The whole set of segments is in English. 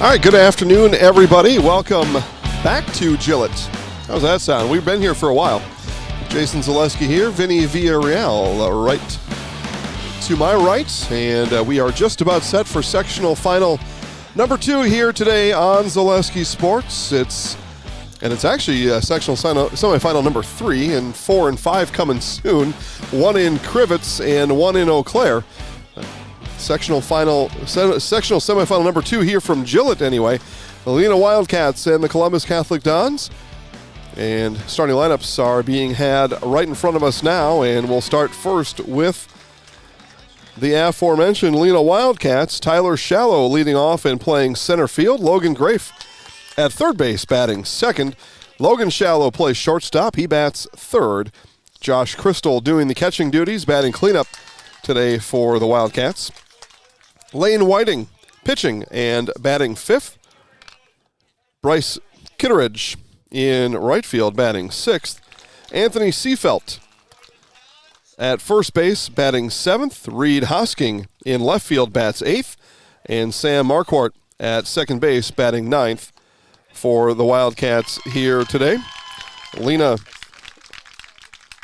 All right, good afternoon, everybody. Welcome back to Gillette. How's that sound? We've been here for a while. Jason Zaleski here, Vinny Villarreal right to my right, and we are just about set for sectional final number 2 here today on Zaleski Sports. It's actually sectional semifinal number 3, and 4 and 5 coming soon. One in Crivets and one in Eau Claire. Sectional semifinal number 2 here from Gillette anyway. The Lena Wildcats and the Columbus Catholic Dons. And starting lineups are being had right in front of us now, and we'll start first with the aforementioned Lena Wildcats. Tyler Shallow leading off and playing center field. Logan Grafe at third base batting second. Logan Shallow plays shortstop. He bats third. Josh Crystal doing the catching duties, batting cleanup today for the Wildcats. Lane Whiting pitching and batting fifth. Bryce Kitteridge in right field batting sixth. Anthony Seafelt at first base batting seventh. Reed Hosking in left field bats eighth. And Sam Marquardt at second base batting ninth for the Wildcats here today. Lena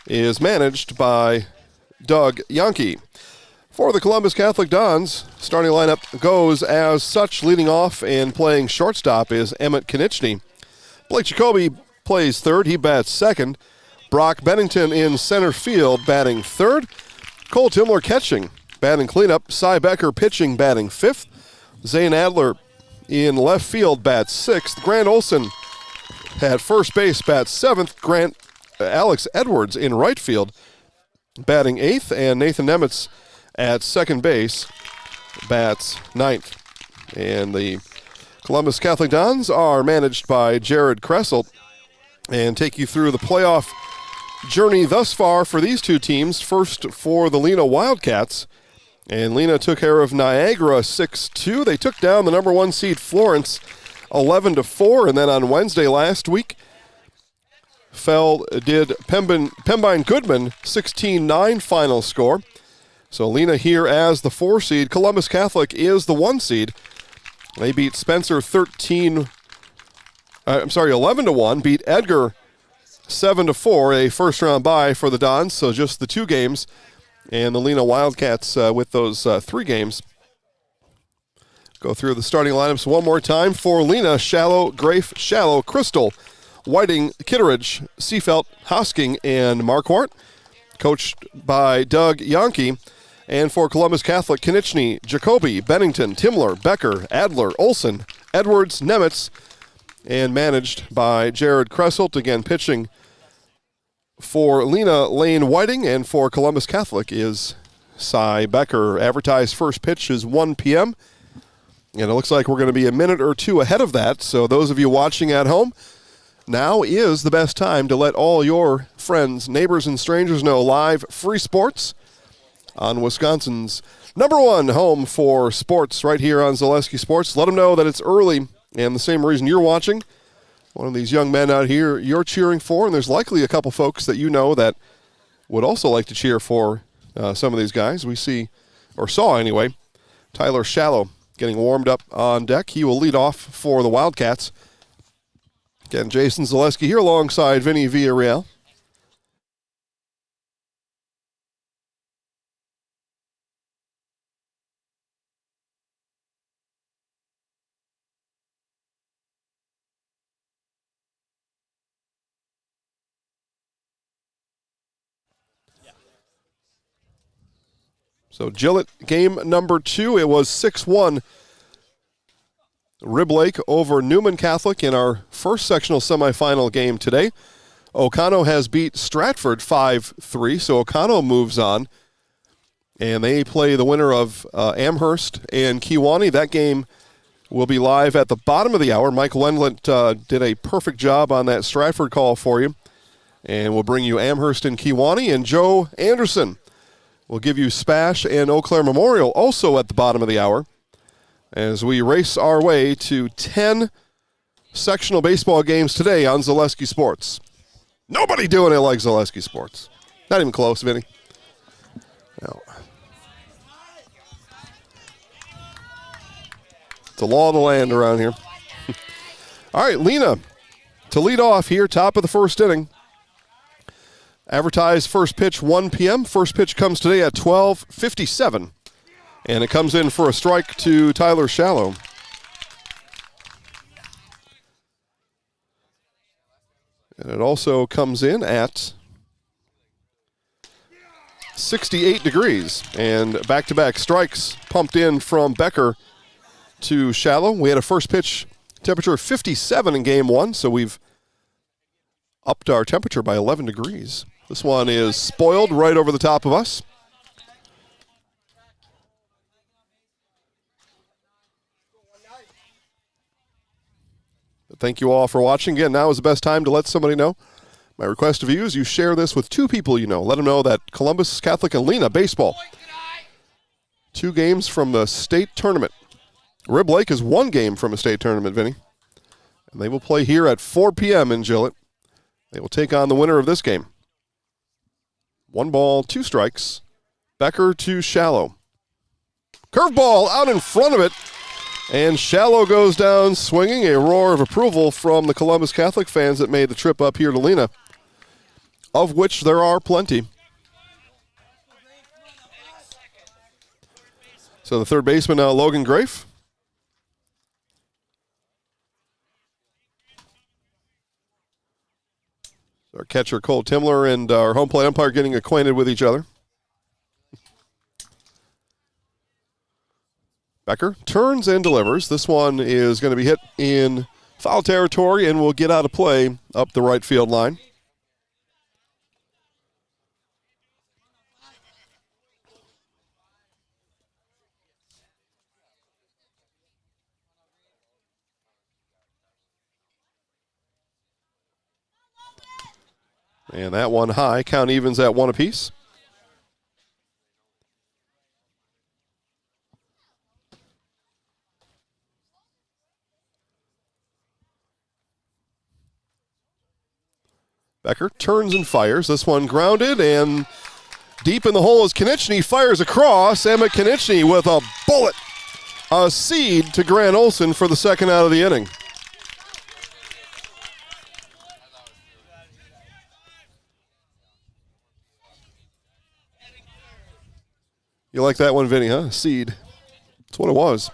is managed by Doug Yankee. For the Columbus Catholic Dons, starting lineup goes as such. Leading off and playing shortstop is Emmett Konieczny. Blake Jacoby plays third. He bats second. Brock Bennington in center field, batting third. Cole Timler catching, batting cleanup. Cy Becker pitching, batting fifth. Zane Adler in left field, bats sixth. Grant Olson at first base, bats seventh. Alex Edwards in right field, batting eighth. And Nathan Nemitz at second base, bats ninth. And the Columbus Catholic Dons are managed by Jared Kressel, and take you through the playoff journey thus far for these two teams. First for the Lena Wildcats, and Lena took care of Niagara 6-2. They took down the number 1 seed Florence 11-4, and then on Wednesday last week did Pembine Goodman 16-9 final score. So Lena here as the 4 seed. Columbus Catholic is the 1 seed. They beat Spencer 11-1, beat Edgar 7-4, a first-round bye for the Dons, so just the 2 games. And the Lena Wildcats with those 3 games. Go through the starting lineups one more time. For Lena: Shallow, Grafe, Shallow, Crystal, Whiting, Kitteridge, Seafelt, Hosking, and Marquardt. Coached by Doug Yankee. And for Columbus Catholic: Konieczny, Jacoby, Bennington, Timler, Becker, Adler, Olson, Edwards, Nemitz, and managed by Jared Kresselt. Again, pitching for Lena, Lane Whiting, and for Columbus Catholic is Cy Becker. Advertised first pitch is 1 p.m., and it looks like we're going to be a minute or 2 ahead of that. So those of you watching at home, now is the best time to let all your friends, neighbors, and strangers know live free sports on Wisconsin's number 1 home for sports right here on Zaleski Sports. Let them know that it's early, and the same reason you're watching. One of these young men out here you're cheering for, and there's likely a couple folks that you know that would also like to cheer for some of these guys. We saw anyway, Tyler Shallow getting warmed up on deck. He will lead off for the Wildcats. Again, Jason Zaleski here alongside Vinny Villarreal. So Gillette game number 2, it was 6-1 Rib Lake over Newman Catholic in our first sectional semifinal game today. Oconto has beat Stratford 5-3, so Oconto moves on. And they play the winner of Amherst and Kewanee. That game will be live at the bottom of the hour. Mike Lendlet did a perfect job on that Stratford call for you. And we'll bring you Amherst and Kewanee. And Joe Anderson will give you Spash and Eau Claire Memorial also at the bottom of the hour, as we race our way to 10 sectional baseball games today on Zaleski Sports. Nobody doing it like Zaleski Sports. Not even close, Vinny. No. It's a law of the land around here. All right, Lena to lead off here, top of the first inning. Advertised first pitch 1 p.m. First pitch comes today at 12:57. And it comes in for a strike to Tyler Shallow. And it also comes in at 68 degrees. And back-to-back strikes pumped in from Becker to Shallow. We had a first pitch temperature of 57 in game one, so we've upped our temperature by 11 degrees. This one is spoiled right over the top of us. Thank you all for watching. Again, now is the best time to let somebody know. My request of you is you share this with 2 people you know. Let them know that Columbus Catholic and Lena baseball. 2 games from the state tournament. Rib Lake is 1 game from a state tournament, Vinny. And they will play here at 4 p.m. in Gillette. They will take on the winner of this game. 1 ball, 2 strikes. Becker to Shallow. Curveball out in front of it. And Shallow goes down swinging. A roar of approval from the Columbus Catholic fans that made the trip up here to Lena, of which there are plenty. So the third baseman now, Logan Grafe. Our catcher, Cole Timler, and our home plate umpire getting acquainted with each other. Becker turns and delivers. This one is going to be hit in foul territory and will get out of play up the right field line. And that one high. Count evens at 1 apiece. Becker turns and fires. This one grounded, and deep in the hole is Konechny. Fires across. Emmett Konechny with a bullet. A seed to Grant Olson for the second out of the inning. You like that one, Vinny, huh? Seed. That's what it was.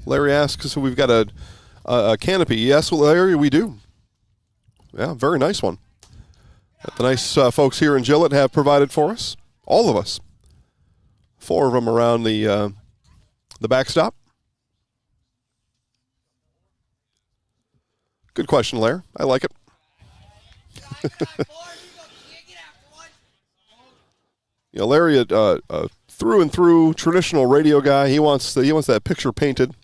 Larry asks if we've got a canopy. Yes, Larry, we do. Yeah, very nice one. That the nice folks here in Gillette have provided for us. All of us. 4 of them around the backstop. Good question, Larry. I like it. You know, Larry, through and through traditional radio guy. He wants that picture painted.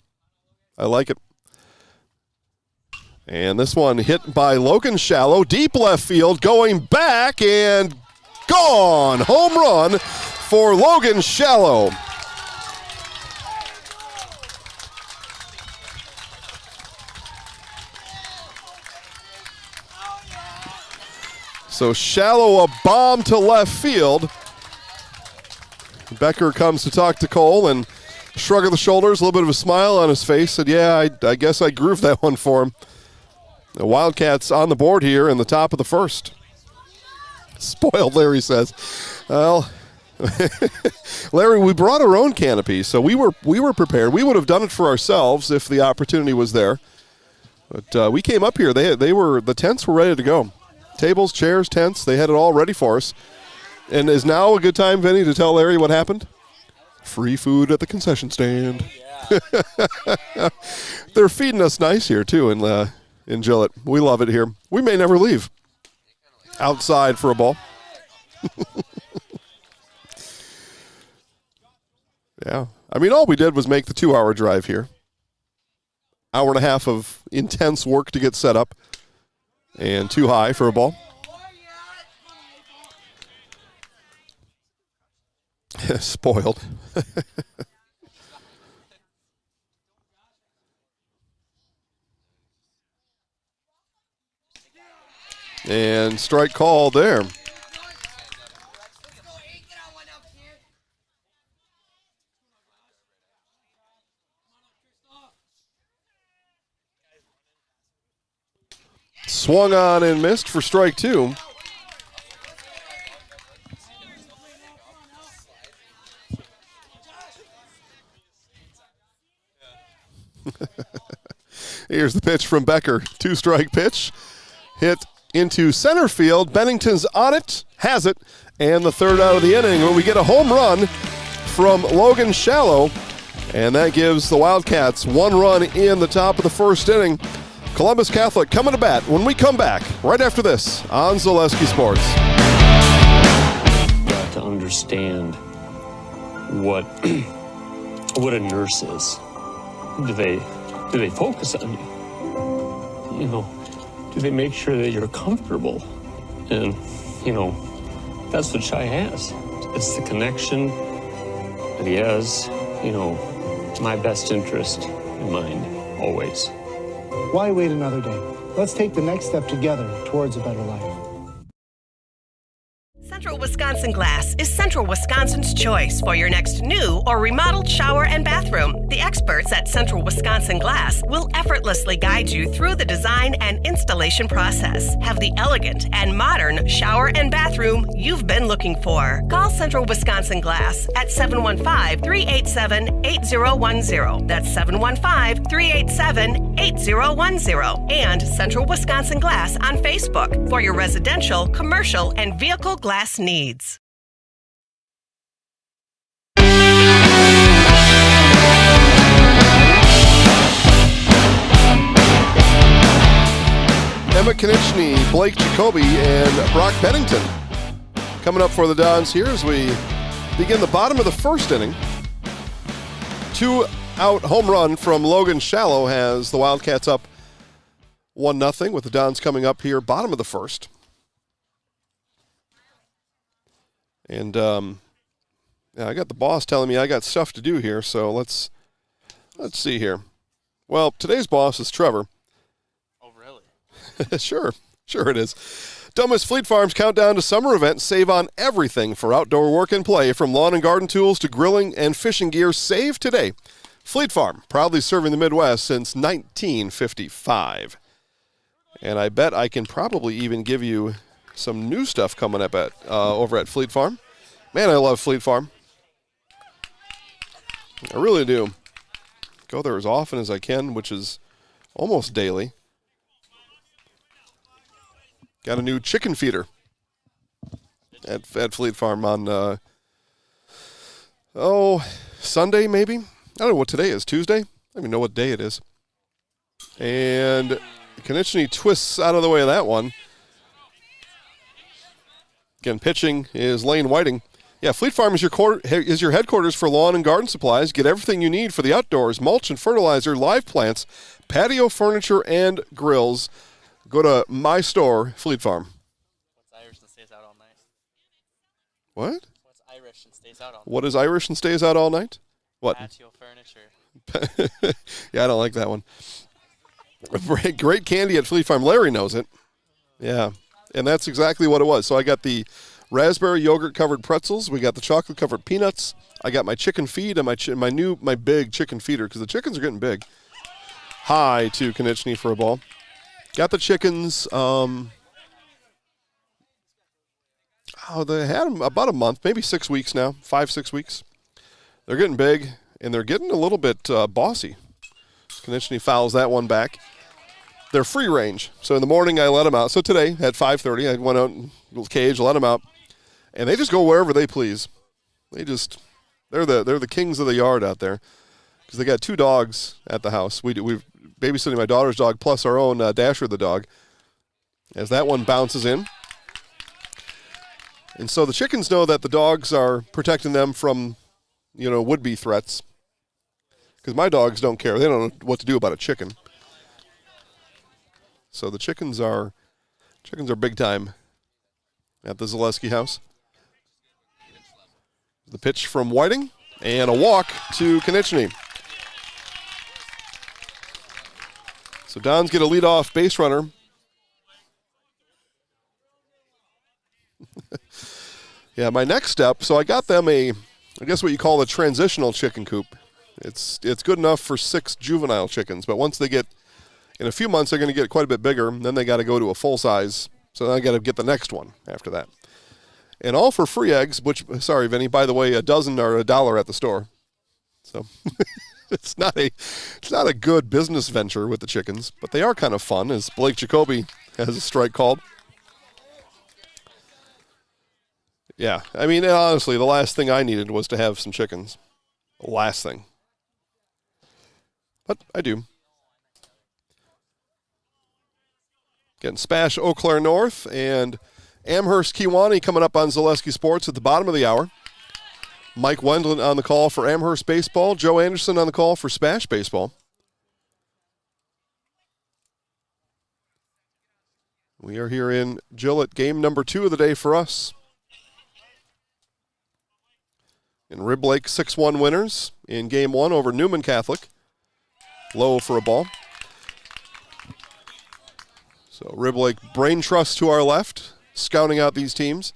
I like it. And this one hit by Logan Shallow, deep left field, going back and gone. Home run for Logan Shallow. So Shallow, a bomb to left field. Becker comes to talk to Cole and shrug of the shoulders, a little bit of a smile on his face. Said, yeah, I guess I grooved that one for him. The Wildcats on the board here in the top of the first. Spoiled, Larry says. Well, Larry, we brought our own canopy, so we were prepared. We would have done it for ourselves if the opportunity was there. But we came up here. The tents were ready to go. Tables, chairs, tents, they had it all ready for us. And is now a good time, Vinny, to tell Larry what happened? Free food at the concession stand. Yeah. They're feeding us nice here, too, in Gillette. We love it here. We may never leave. Outside for a ball. Yeah. I mean, all we did was make the 2-hour drive here. Hour and a half of intense work to get set up. And too high for a ball. Spoiled. And strike call there. Swung on and missed for strike 2. Here's the pitch from Becker. 2-strike pitch. Hit into center field. Bennington's on it, has it, and the third out of the inning. Where we get a home run from Logan Shallow, and that gives the Wildcats 1 run in the top of the first inning. Columbus Catholic coming to bat when we come back right after this on Zaleski Sports. Got to understand what a nurse is. Do they focus on you? You know, do they make sure that you're comfortable? And, you know, that's what Shai has. It's the connection that he has, you know, my best interest in mind, always. Why wait another day? Let's take the next step together towards a better life. Central Wisconsin Glass is Central Wisconsin's choice for your next new or remodeled shower and bathroom. The experts at Central Wisconsin Glass will effortlessly guide you through the design and installation process. Have the elegant and modern shower and bathroom you've been looking for. Call Central Wisconsin Glass at 715-387-8010. That's 715-387-8010. And Central Wisconsin Glass on Facebook for your residential, commercial, and vehicle glass needs. Emma Konechny, Blake Jacoby, and Brock Bennington coming up for the Dons here as we begin the bottom of the first inning. 2-out home run from Logan Shallow has the Wildcats up 1-0 with the Dons coming up here bottom of the first. And yeah, I got the boss telling me I got stuff to do here, so let's see here. Well, today's boss is Trevor. Oh, really? Sure it is. Dumbest Fleet Farm's countdown to summer event. Save on everything for outdoor work and play, from lawn and garden tools to grilling and fishing gear. Save today. Fleet Farm, proudly serving the Midwest since 1955. And I bet I can probably even give you some new stuff coming up at over at Fleet Farm. Man, I love Fleet Farm. I really do. Go there as often as I can, which is almost daily. Got a new chicken feeder at Fleet Farm on, Sunday maybe? I don't know what today is, Tuesday? I don't even know what day it is. And Konechny twists out of the way of that one. Again, pitching is Lane Whiting. Yeah, Fleet Farm is your headquarters for lawn and garden supplies. Get everything you need for the outdoors: mulch and fertilizer, live plants, patio furniture, and grills. Go to my store, Fleet Farm. What's Irish and stays out all night? What? What's Irish and stays out all night? What is Irish and stays out all night? What? Patio furniture. Yeah, I don't like that one. Great candy at Fleet Farm. Larry knows it. Yeah. And that's exactly what it was. So I got the raspberry yogurt-covered pretzels. We got the chocolate-covered peanuts. I got my chicken feed and my big chicken feeder, because the chickens are getting big. High to Konechny for a ball. Got the chickens. They had them about a month, maybe 6 weeks now, 5-6 weeks. They're getting big, and they're getting a little bit bossy. Konechny fouls that one back. They're free range. So in the morning I let them out. So today at 5:30 I went out in a little cage, let them out, and they just go wherever they please. They're the kings of the yard out there, because they got 2 dogs at the house. We're babysitting my daughter's dog plus our own Dasher the dog. As that one bounces in, and so the chickens know that the dogs are protecting them from, would-be threats. Because my dogs don't care. They don't know what to do about a chicken. So the chickens are big time at the Zaleski house. The pitch from Whiting, and a walk to Konechny. So Dons get a leadoff base runner Yeah, my next step, so I got them I guess what you call a transitional chicken coop. It's good enough for 6 juvenile chickens, but once they get, in a few months, they're going to get quite a bit bigger, and then they got to go to a full size, so then I got to get the next one after that. And all for free eggs, which, sorry, Vinny, by the way, a dozen are $1 at the store. So it's not a good business venture with the chickens, but they are kind of fun, as Blake Jacoby has a strike called. Yeah, I mean, honestly, the last thing I needed was to have some chickens. The last thing. But I do. Getting Spash Eau Claire North and Amherst Kewanee coming up on Zaleski Sports at the bottom of the hour. Mike Wendland on the call for Amherst Baseball. Joe Anderson on the call for Spash Baseball. We are here in Gillett, game number 2 of the day for us. And Rib Lake 6-1 winners in game 1 over Newman Catholic. Low for a ball. So Rib Lake Brain Trust to our left, scouting out these teams.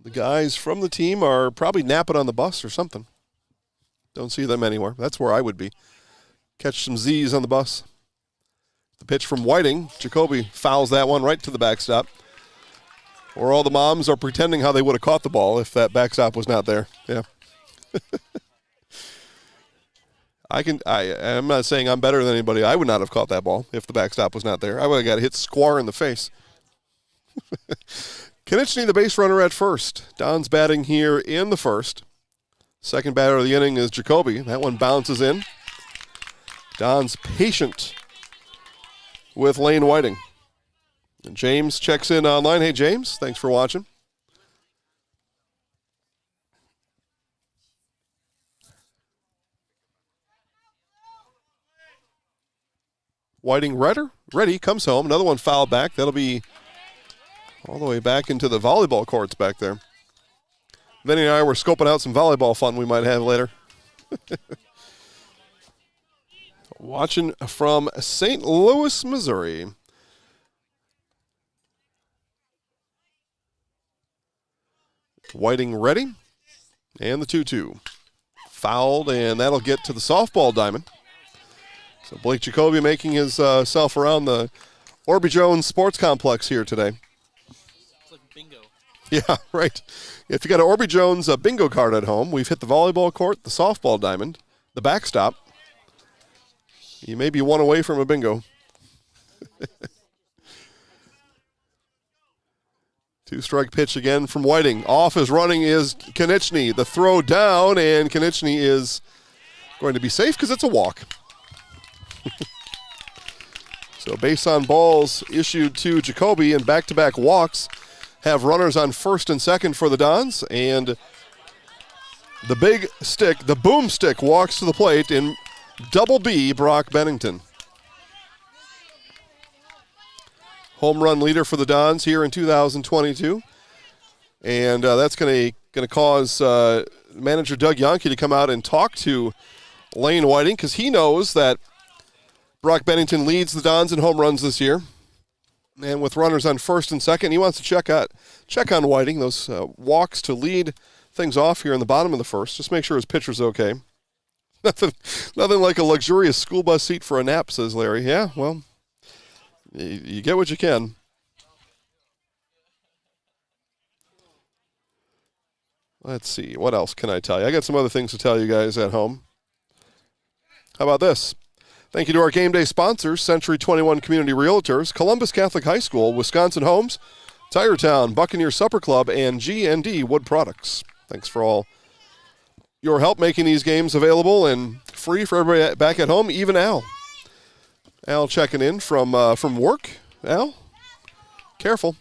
The guys from the team are probably napping on the bus or something. Don't see them anywhere. That's where I would be. Catch some Z's on the bus. The pitch from Whiting. Jacoby fouls that one right to the backstop. Or all the moms are pretending how they would have caught the ball if that backstop was not there. Yeah. I'm not saying I'm better than anybody. I would not have caught that ball if the backstop was not there. I would have got hit square in the face. Konechny, the base runner at first. Don's batting here in the first. Second batter of the inning is Jacoby. That one bounces in. Don's patient with Lane Whiting. And James checks in online. Hey, James, thanks for watching. Whiting ready, comes home. Another one fouled back. That'll be all the way back into the volleyball courts back there. Vinny and I were scoping out some volleyball fun we might have later. Watching from St. Louis, Missouri. Whiting ready. And the 2-2. Fouled, and that'll get to the softball diamond. So Blake Jacoby making his self around the Orby Jones Sports Complex here today. It's like bingo. Yeah, right. If you got an Orby Jones bingo card at home, we've hit the volleyball court, the softball diamond, the backstop. You may be one away from a bingo. 2-strike pitch again from Whiting. Off his running is Konechny. The throw down, and Konechny is going to be safe because it's a walk. So base on balls issued to Jacoby, and back-to-back walks have runners on first and second for the Dons, and the big stick, the boomstick, walks to the plate in Double B, Brock Bennington. Home run leader for the Dons here in 2022, and that's going to cause manager Doug Yonke to come out and talk to Lane Whiting, because he knows that Brock Bennington leads the Dons in home runs this year. And with runners on first and second, he wants to check on Whiting, those walks to lead things off here in the bottom of the first. Just make sure his pitcher's okay. Nothing like a luxurious school bus seat for a nap, says Larry. Yeah, well, you get what you can. Let's see. What else can I tell you? I got some other things to tell you guys at home. How about this? Thank you to our game day sponsors, Century 21 Community Realtors, Columbus Catholic High School, Wisconsin Homes, Tire Town, Buccaneer Supper Club, and G&D Wood Products. Thanks for all your help making these games available and free for everybody back at home, even Al. Al checking in from work. Al, careful.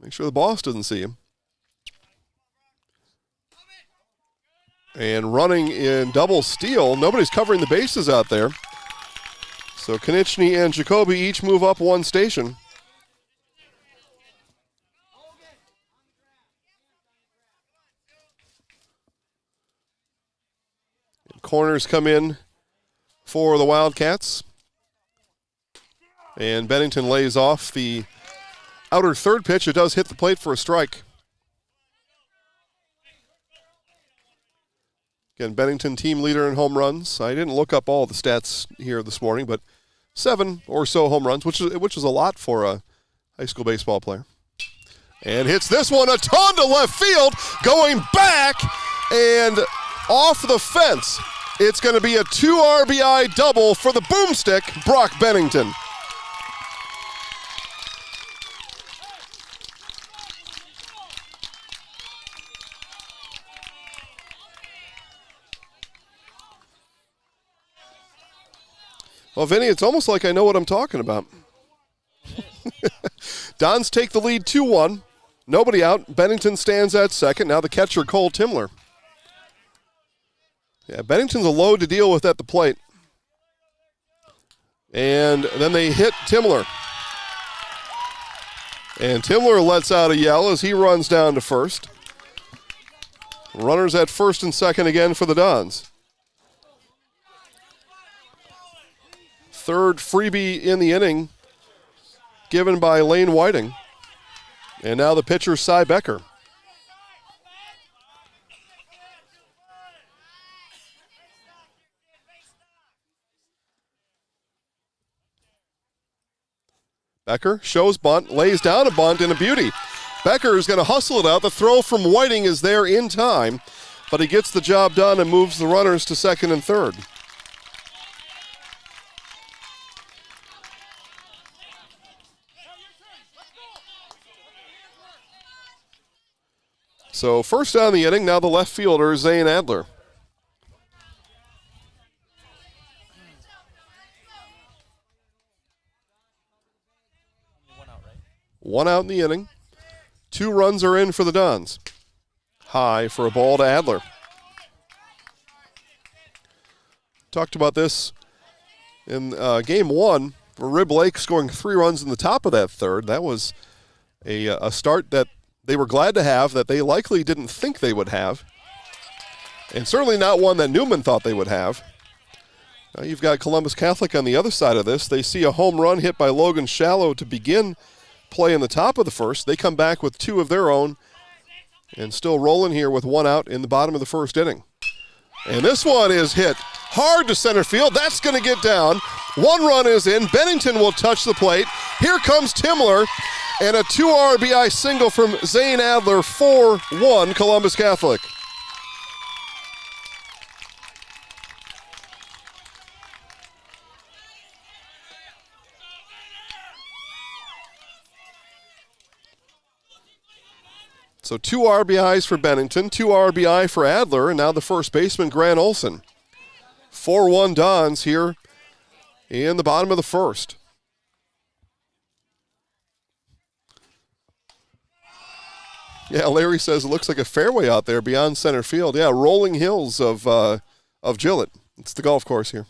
Make sure the boss doesn't see him. And running in double steal. Nobody's covering the bases out there. So Konechny and Jacoby each move up one station. And corners come in for the Wildcats. And Bennington lays off the outer third pitch. It does hit the plate for a strike. Again, Bennington team leader in home runs. I didn't look up all the stats here this morning, but 7 or so home runs, which is a lot for a high school baseball player. And hits this one a ton to left field, going back and off the fence. It's going to be a 2 RBI double for the boomstick, Brock Bennington. Well, Vinny, it's almost like I know what I'm talking about. Dons take the lead 2-1. Nobody out. Bennington stands at second. Now the catcher, Cole Timler. Yeah, Bennington's a load to deal with at the plate. And then they hit Timler. And Timler lets out a yell as he runs down to first. Runners at first and second again for the Dons. Third freebie in the inning given by Lane Whiting. And now the pitcher, Cy Becker. Becker shows bunt, lays down a bunt, and a beauty. Becker is going to hustle it out. The throw from Whiting is there in time, but he gets the job done and moves the runners to second and third. So first down the inning, now the left fielder, Zane Adler. One out in the inning. 2 runs are in for the Dons. High for a ball to Adler. Talked about this in game 1, where Rib Lake scoring 3 runs in the top of that third. That was a start that they were glad to have, that they likely didn't think they would have, and certainly not one that Newman thought they would have. Now you've got Columbus Catholic on the other side of this. They see a home run hit by Logan Shallow to begin play in the top of the first. They come back with 2 of their own and still rolling here with 1 out in the bottom of the first inning. And this one is hit hard to center field. That's going to get down. 1 run is in. Bennington will touch the plate. Here comes Timler. And a 2 RBI single from Zane Adler, 4-1 Columbus Catholic. So 2 RBIs for Bennington, 2 RBI for Adler, and now the first baseman, Grant Olson. 4-1 Dons here in the bottom of the first. Yeah, Larry says it looks like a fairway out there beyond center field. Yeah, rolling hills of Gillett. It's the golf course here.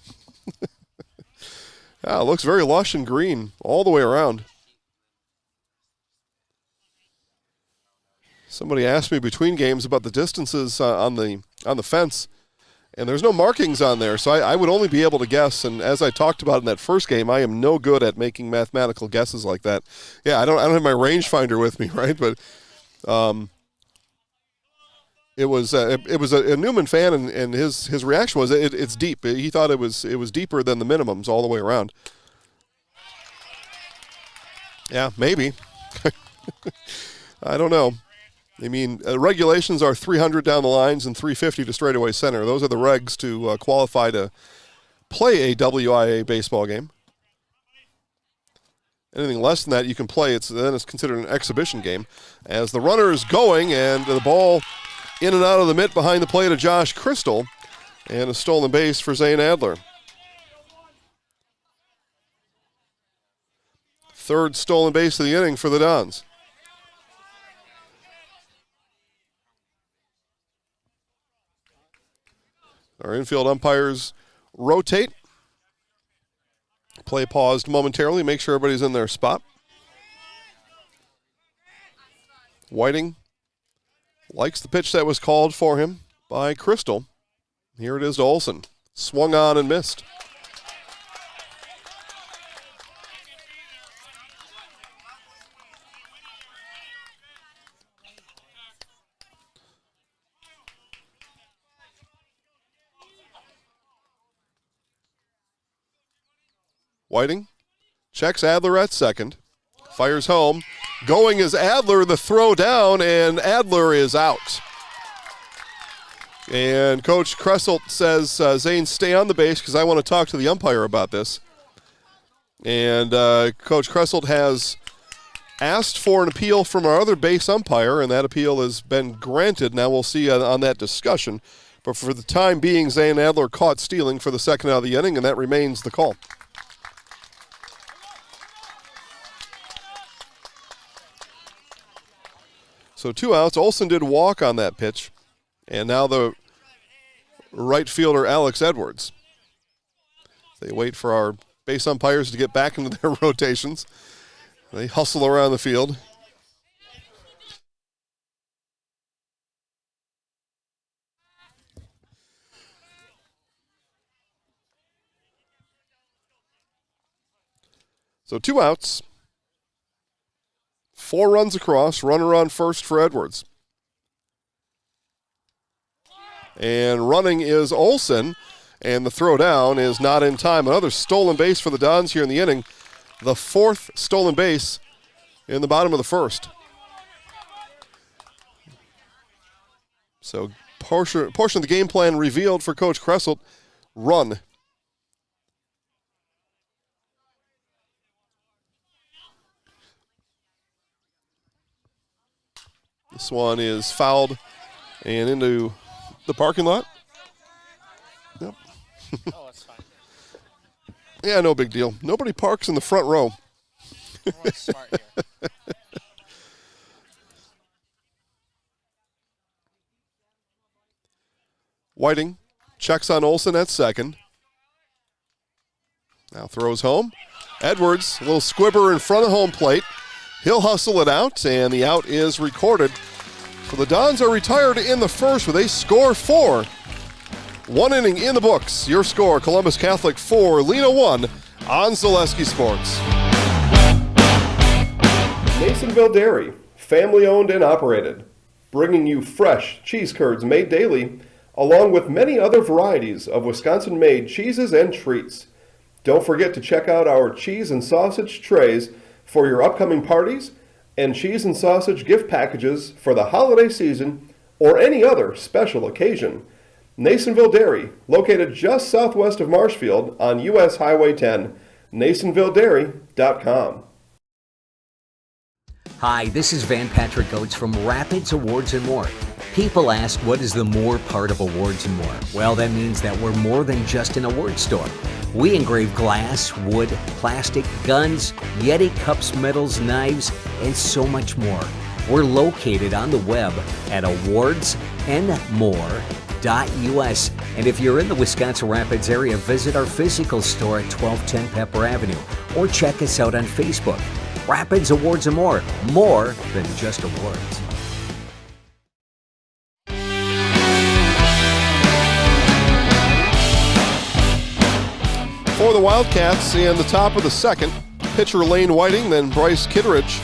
Yeah, it looks very lush and green all the way around. Somebody asked me between games about the distances on the fence, and there's no markings on there, so I would only be able to guess. And as I talked about in that first game, I am no good at making mathematical guesses like that. Yeah, I don't have my rangefinder with me, right? But it was a Newman fan, and his reaction was it's deep. He thought it was deeper than the minimums all the way around. Yeah, maybe. I don't know. I mean, regulations are 300 down the lines and 350 to straightaway center. Those are the regs to qualify to play a WIAA baseball game. Anything less than that, you can play. Then it's considered an exhibition game. As the runner is going, and the ball in and out of the mitt behind the plate of Josh Crystal, and a stolen base for Zane Adler. Third stolen base of the inning for the Dons. Our infield umpires rotate. Play paused momentarily, make sure everybody's in their spot. Whiting likes the pitch that was called for him by Crystal. Here it is to Olson. Swung on and missed. Whiting checks Adler at second. Fires home. Going is Adler, the throw down, and Adler is out. And Coach Kresselt says, Zane, stay on the base because I want to talk to the umpire about this. And Coach Kresselt has asked for an appeal from our other base umpire, and that appeal has been granted. Now we'll see on that discussion. But for the time being, Zane Adler caught stealing for the second out of the inning, and that remains the call. So 2 outs. Olsen did walk on that pitch. And now the right fielder, Alex Edwards. They wait for our base umpires to get back into their rotations. They hustle around the field. So 2 outs. 4 runs across, runner on first for Edwards. And running is Olsen, and the throw down is not in time. Another stolen base for the Dons here in the inning. The 4th stolen base in the bottom of the first. So portion of the game plan revealed for Coach Kresselt. Run. This one is fouled and into the parking lot. Yep. Oh, that's fine. Yeah, no big deal. Nobody parks in the front row. Everyone's smart here. Whiting checks on Olsen at second. Now throws home. Edwards, a little squibber in front of home plate. He'll hustle it out, and the out is recorded. So the Dons are retired in the first with a score 4. 1 inning in the books. Your score, Columbus Catholic 4, Lena 1 on Zaleski Sports. Masonville Dairy, family owned and operated, bringing you fresh cheese curds made daily, along with many other varieties of Wisconsin-made cheeses and treats. Don't forget to check out our cheese and sausage trays for your upcoming parties and cheese and sausage gift packages for the holiday season or any other special occasion. Nasonville Dairy, located just southwest of Marshfield on U.S. Highway 10, nasonvilledairy.com. Hi, this is Van Patrick Oates from Rapids Awards and More. People ask, what is the more part of Awards and More? Well, that means that we're more than just an award store. We engrave glass, wood, plastic, guns, Yeti cups, medals, knives, and so much more. We're located on the web at awardsandmore.us. And if you're in the Wisconsin Rapids area, visit our physical store at 1210 Pepper Avenue or check us out on Facebook. Rapids Awards and More than just awards. For the Wildcats in the top of the second, pitcher Lane Whiting, then Bryce Kitteridge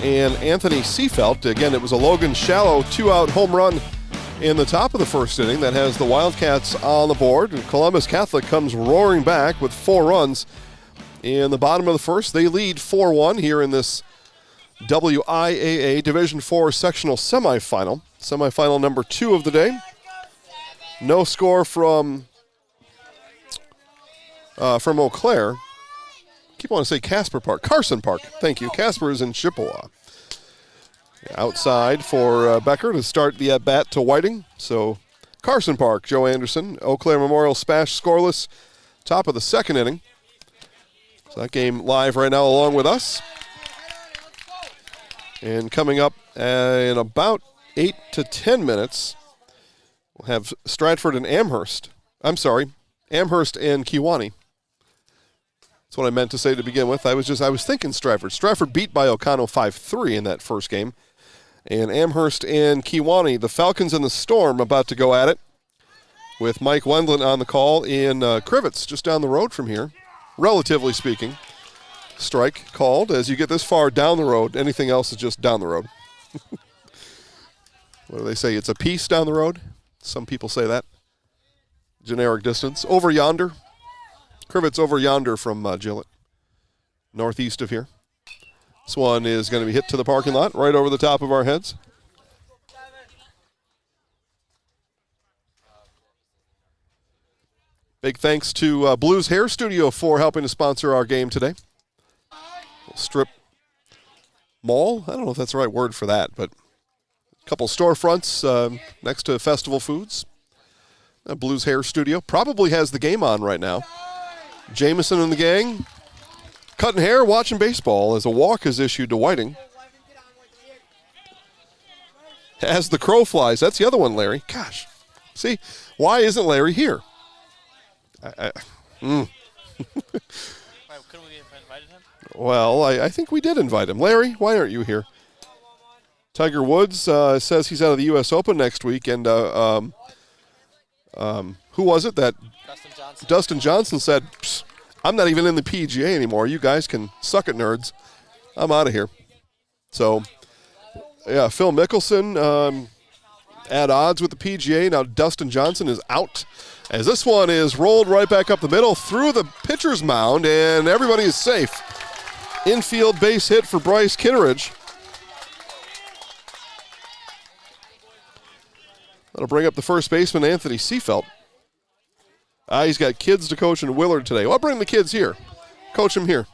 and Anthony Seafelt. Again, it was a Logan Shallow 2-out home run in the top of the first inning that has the Wildcats on the board. And Columbus Catholic comes roaring back with 4 runs in the bottom of the first. They lead 4-1 here in this WIAA Division IV sectional semifinal. Semifinal number 2 of the day. No score from Eau Claire. Keep wanting to say Casper Park. Carson Park. Thank you. Casper is in Chippewa. Outside for Becker to start the at-bat to Whiting. So Carson Park, Joe Anderson. Eau Claire Memorial Spash scoreless. Top of the second inning. So that game live right now along with us. And coming up in about 8 to 10 minutes, we'll have Stratford and Amherst. I'm sorry, Amherst and Kewanee. That's what I meant to say to begin with. I was thinking Stratford. Stratford beat by Oconto 5-3 in that first game. And Amherst and Kewanee, the Falcons and the Storm, about to go at it with Mike Wendland on the call in Crivets, just down the road from here, relatively speaking. Strike called as you get this far down the road. Anything else is just down the road. What do they say? It's a piece down the road? Some people say that. Generic distance. Over yonder. Crivets over yonder from Gillett. northeast of here. This one is going to be hit to the parking lot right over the top of our heads. Big thanks to Blues Hair Studio for helping to sponsor our game today. Strip mall? I don't know if that's the right word for that, but a couple storefronts next to Festival Foods. Blues Hair Studio probably has the game on right now. Jameson and the gang cutting hair, watching baseball as a walk is issued to Whiting. As the crow flies. That's the other one, Larry. Gosh. See, why isn't Larry here? Why, couldn't we have invited him? Well, I think we did invite him. Larry, why aren't you here? Tiger Woods says he's out of the U.S. Open next week, and who was it that Dustin Johnson said, I'm not even in the PGA anymore. You guys can suck it, nerds. I'm out of here. So, yeah, Phil Mickelson at odds with the PGA. Now Dustin Johnson is out as this one is rolled right back up the middle through the pitcher's mound, and everybody is safe. Infield base hit for Bryce Kitteridge. That'll bring up the first baseman, Anthony Seafelt. He's got kids to coach in Willard today. Well, I'll bring the kids here. Coach them here.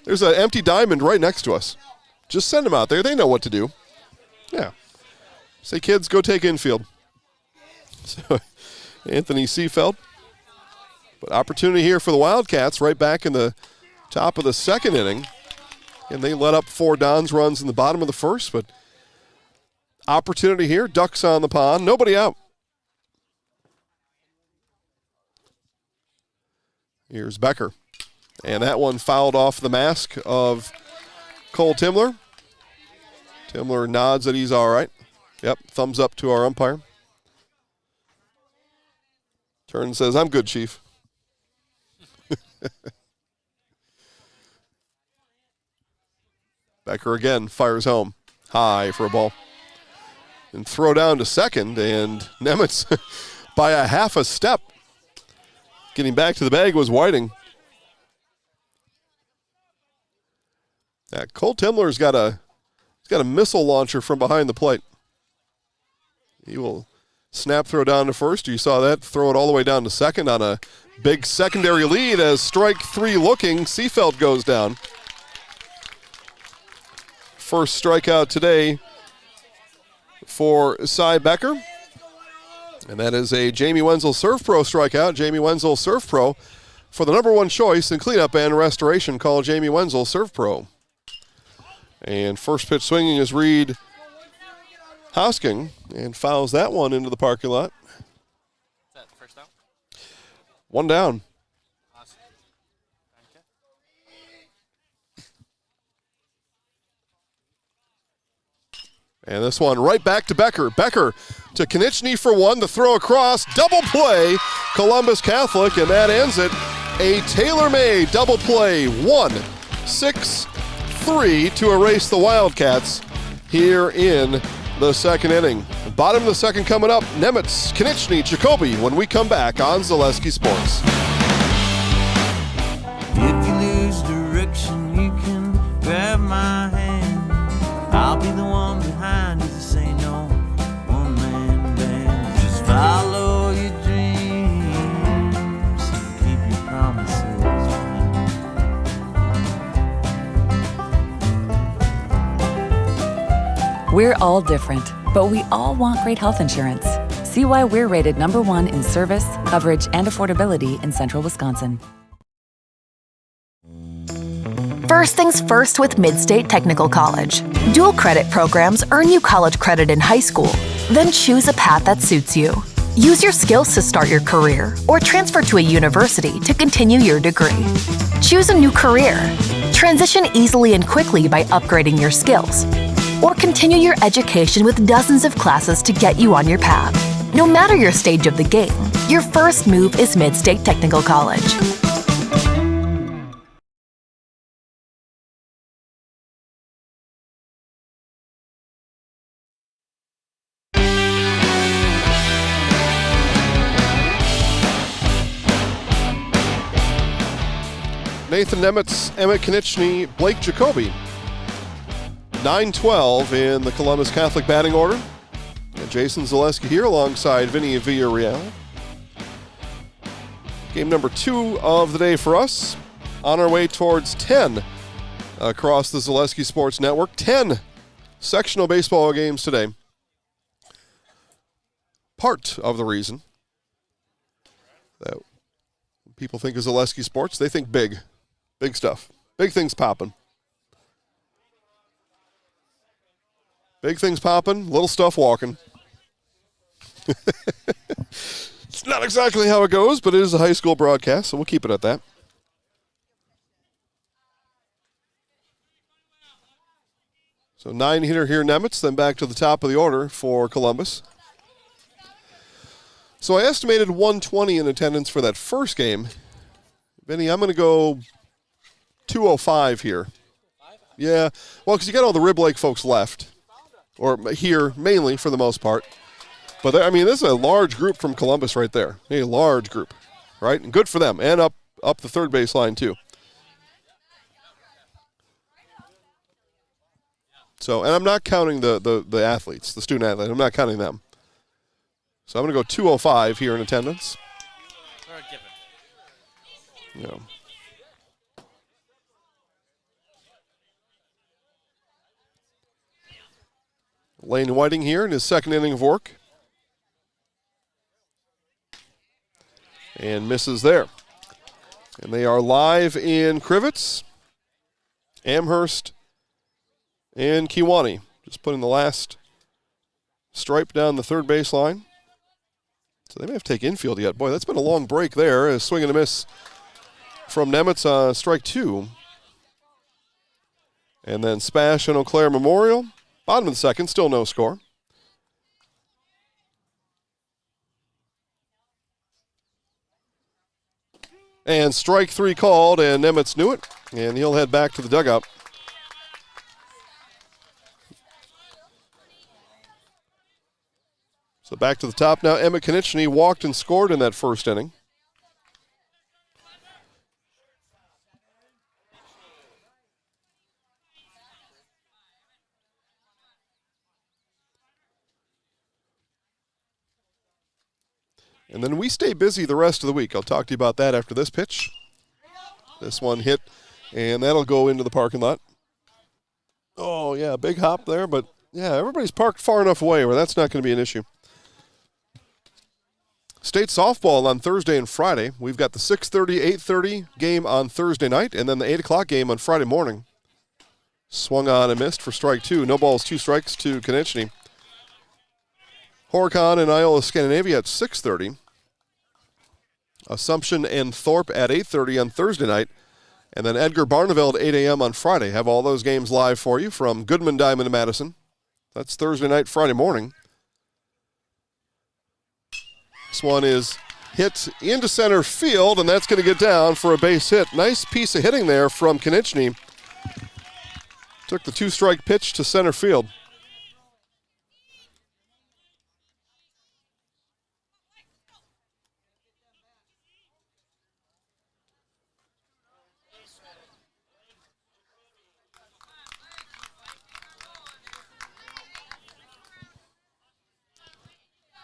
There's an empty diamond right next to us. Just send them out there. They know what to do. Yeah. Say, kids, go take infield. So, Anthony Seafelt. But opportunity here for the Wildcats right back in the top of the second inning. And they let up 4 Dons runs in the bottom of the first, but opportunity here. Ducks on the pond. Nobody out. Here's Becker. And that one fouled off the mask of Cole Timler. Timler nods that he's all right. Yep, thumbs up to our umpire. Turns and says, I'm good, Chief. Becker again fires home. High for a ball. And throw down to second, and Nemitz by a half a step. Getting back to the bag was Whiting. Yeah, Cole Timler's got a missile launcher from behind the plate. He will snap throw down to first. You saw that. Throw it all the way down to second on a big secondary lead as strike 3 looking. Seafelt goes down. First strikeout today for Cy Becker. And that is a Jamie Wenzel Surf Pro strikeout. Jamie Wenzel Surf Pro for the #1 choice in cleanup and restoration. Call Jamie Wenzel Surf Pro. And first pitch swinging is Reed Hosking and fouls that one into the parking lot. Is that first down? 1 down. Awesome. And this one right back to Becker. Becker to Konechny for 1. The throw across. Double play. Columbus Catholic. And that ends it. A tailor-made double play. 1-6-3 to erase the Wildcats here in the second inning. The bottom of the second coming up. Nemitz, Konechny, Jacoby when we come back on Zaleski Sports. If you lose direction, you can grab my hand. I'll be the one behind you to say no. One-man band. Just follow your dreams and keep your promises. We're all different, but we all want great health insurance. See why we're rated #1 in service, coverage, and affordability in Central Wisconsin. First things first with Mid-State Technical College. Dual credit programs earn you college credit in high school. Then choose a path that suits you. Use your skills to start your career or transfer to a university to continue your degree. Choose a new career. Transition easily and quickly by upgrading your skills. Or continue your education with dozens of classes to get you on your path. No matter your stage of the game, your first move is Mid-State Technical College. Nathan Nemitz, Emmett Konieczny, Blake Jacoby. 9-12 in the Columbus Catholic batting order. And Jason Zaleski here alongside Vinny Villarreal. Game number 2 of the day for us. On our way towards 10 across the Zaleski Sports Network. 10 sectional baseball games today. Part of the reason that people think of Zaleski Sports, they think big. Big stuff. Big things popping. Big things popping, little stuff walking. It's not exactly how it goes, but it is a high school broadcast, so we'll keep it at that. So 9-hitter here, Nemitz, then back to the top of the order for Columbus. So I estimated 120 in attendance for that first game. Vinny, I'm going to go 205 here. Yeah, well, because you got all the Rib Lake folks left, or here mainly for the most part. But, I mean, this is a large group from Columbus right there. A large group, right? And good for them, and up the third base line too. So, and I'm not counting the athletes, the student athletes. I'm not counting them. So I'm going to go 205 here in attendance. Yeah. Lane Whiting here in his second inning of work. And misses there. And they are live in Crivets, Amherst, and Kewanee. Just putting the last stripe down the third base line. So they may have to take infield yet. Boy, that's been a long break there. A swing and a miss from Nemitz, strike 2. And then Spash and Eau Claire Memorial. Bottom of the second, still no score. And strike 3 called, and Nemitz knew it. And he'll head back to the dugout. So back to the top now. Emmett Konieczny walked and scored in that first inning. And then we stay busy the rest of the week. I'll talk to you about that after this pitch. This one hit, and that'll go into the parking lot. Oh, yeah, big hop there, but, yeah, everybody's parked far enough away where that's not going to be an issue. State softball on Thursday and Friday. We've got the 6:30, 8:30 game on Thursday night, and then the 8 o'clock game on Friday morning. Swung on and missed for strike 2. No balls, 2 strikes to Konieczny. Horicon and Iola Scandinavia at 6:30. Assumption and Thorpe at 8:30 on Thursday night. And then Edgar Barneveld at 8 a.m. on Friday. Have all those games live for you from Goodman Diamond to Madison. That's Thursday night, Friday morning. This one is hit into center field, and that's going to get down for a base hit. Nice piece of hitting there from Konieczny. Took the 2-strike pitch to center field.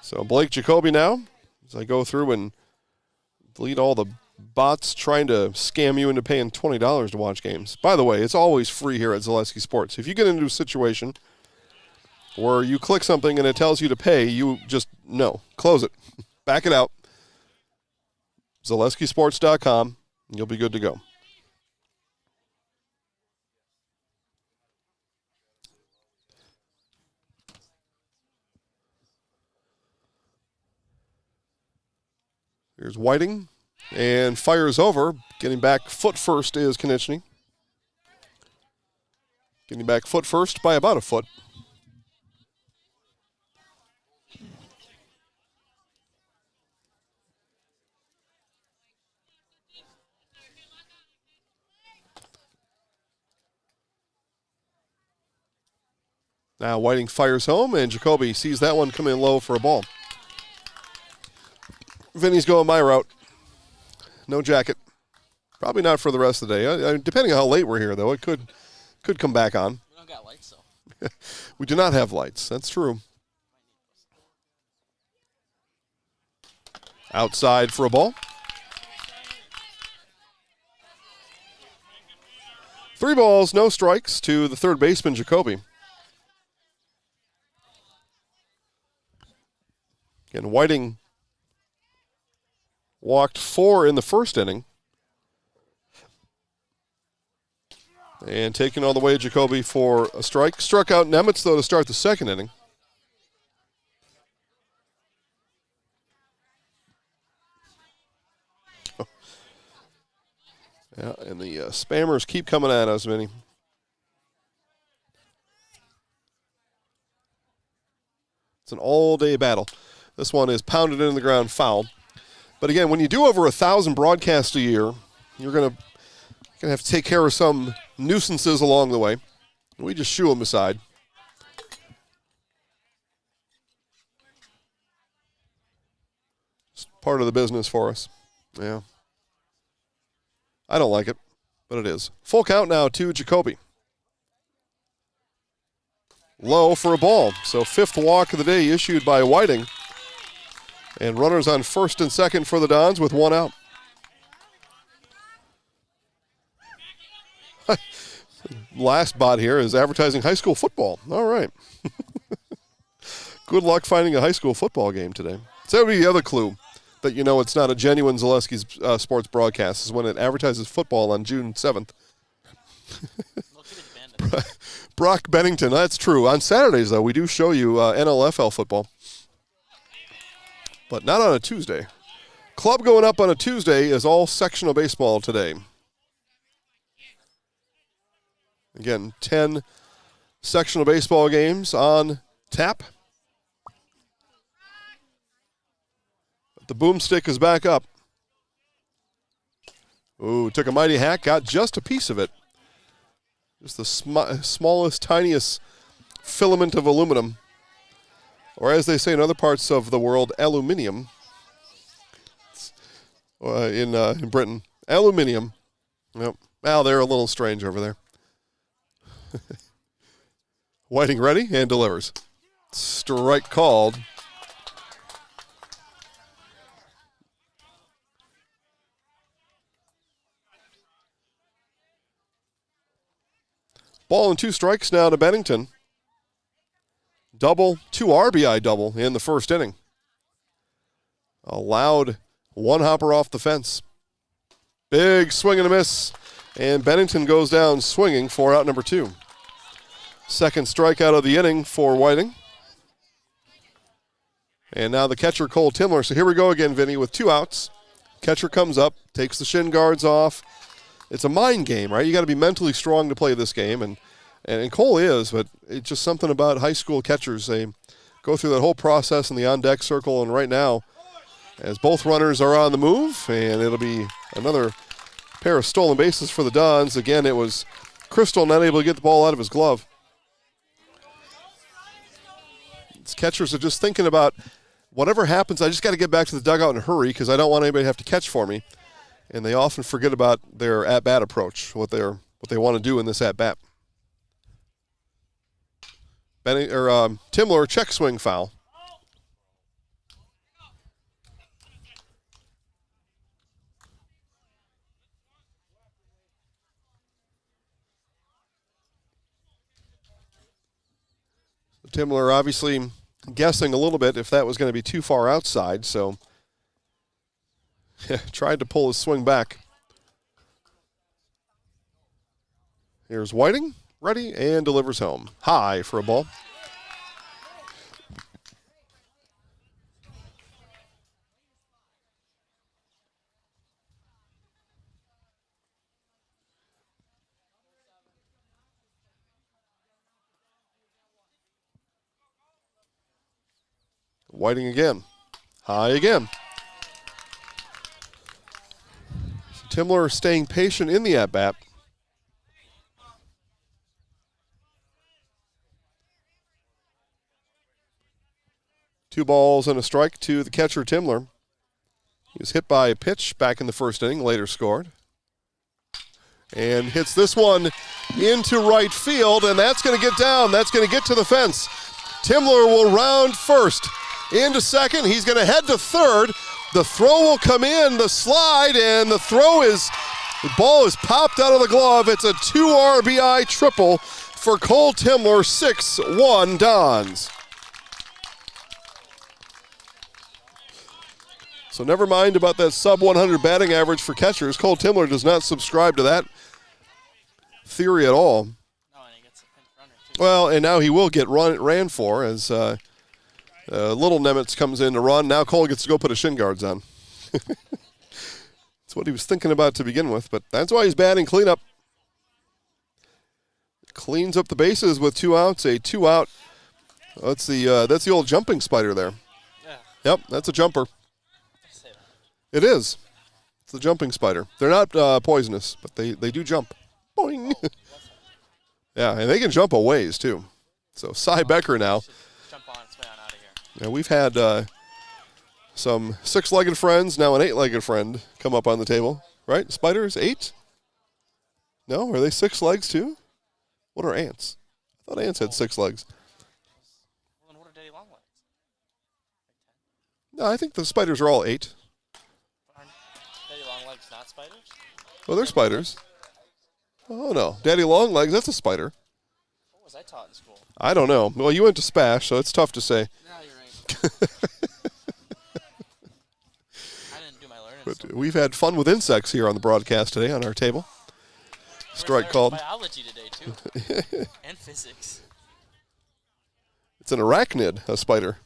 So Blake Jacoby now, as I go through and delete all the bots trying to scam you into paying $20 to watch games. By the way, it's always free here at Zaleski Sports. If you get into a situation where you click something and it tells you to pay, you just, no, close it. Back it out. ZaleskiSports.com, and you'll be good to go. Here's Whiting, and fires over. Getting back foot first is Konieczny. Getting back foot first by about a foot. Now Whiting fires home, and Jacoby sees that one come in low for a ball. Vinny's going my route. No jacket. Probably not for the rest of the day. Depending on how late we're here, though, it could come back on. We don't got lights, though. We do not have lights. That's true. Outside for a ball. 3 balls, no strikes to the third baseman, Jacoby. And Whiting walked 4 in the first inning. And taking all the way Jacoby for a strike. Struck out Nemitz, though, to start the second inning. Yeah, and the spammers keep coming at us, Vinny. It's an all-day battle. This one is pounded into the ground, foul. But again, when you do over 1,000 broadcasts a year, you're gonna have to take care of some nuisances along the way. We just shoo them aside. It's part of the business for us. Yeah. I don't like it, but it is. Full count now to Jacoby. Low for a ball. So 5th walk of the day issued by Whiting. And runners on first and second for the Dons with 1 out. Last bot here is advertising high school football. All right. Good luck finding a high school football game today. So that would be the other clue that you know it's not a genuine Zaleski's sports broadcast is when it advertises football on June 7th. Brock Bennington, that's true. On Saturdays, though, we do show you NLFL football. But not on a Tuesday. Club going up on a Tuesday is all sectional baseball today. Again, 10 sectional baseball games on tap. The boomstick is back up. Ooh, took a mighty hack, got just a piece of it. Just the smallest, tiniest filament of aluminum. Or as they say in other parts of the world, aluminium. In Britain, aluminium. Yep. Well, they're a little strange over there. Whiting ready and delivers. Strike called. Ball and 2 strikes now to Bennington. Double, 2 RBI double in the first inning. A loud 1-hopper off the fence. Big swing and a miss. And Bennington goes down swinging for out number 2. Second strikeout of the inning for Whiting. And now the catcher, Cole Timler. So here we go again, Vinny, with 2 outs. Catcher comes up, takes the shin guards off. It's a mind game, right? You got to be mentally strong to play this game. And Cole is, but it's just something about high school catchers. They go through that whole process in the on-deck circle. And right now, as both runners are on the move, and it'll be another pair of stolen bases for the Dons. Again, it was Crystal not able to get the ball out of his glove. These catchers are just thinking about whatever happens, I just got to get back to the dugout and hurry because I don't want anybody to have to catch for me. And they often forget about their at-bat approach, what they want to do in this at-bat. Timler, check swing foul. Timler obviously guessing a little bit if that was going to be too far outside, so tried to pull his swing back. Here's Whiting, ready, and delivers home. High for a ball. Whiting again. High again. Timler staying patient in the at-bat. Two balls and a strike to the catcher, Timler. He was hit by a pitch back in the first inning, later scored. and hits this one into right field, and that's going to get down. That's going to get to the fence. Timler will round first. Into second. He's going to head to third. The throw will come in, the slide, and the ball is popped out of the glove. It's a 2 RBI triple for Cole Timler, 6-1 Dons. So never mind about that sub-100 batting average for catchers. Cole Timler does not subscribe to that theory at all. No, and he gets a pinch runner, too. Well, and now he will get ran for as Little Nemitz comes in to run. Now Cole gets to go put his shin guards on. That's what he was thinking about to begin with, but that's why he's batting cleanup. Cleans up the bases with 2 outs, a 2-out. That's the old jumping spider there. Yeah. Yep, that's a jumper. Say that. It is. It's the jumping spider. They're not poisonous, but they do jump. Boing. Yeah, and they can jump a ways too. So Cy Becker now. Jump on its way on out of here. Yeah, we've had some 6-legged friends, now an 8-legged friend come up on the table, right? Spiders, 8? No, are they 6 legs too? What are ants? I thought ants had 6 legs. Well, then what are daddy long legs? No, I think the spiders are all 8. Aren't daddy long legs not spiders? Well, they're spiders. Oh no, daddy long legs, that's a spider. What was I taught in school? I don't know. Well, you went to Spash, so it's tough to say. No, you're right. I didn't do my learning. But we've had fun with insects here on the broadcast today on our table. Strike called. Biology today too, and physics. It's an arachnid, a spider.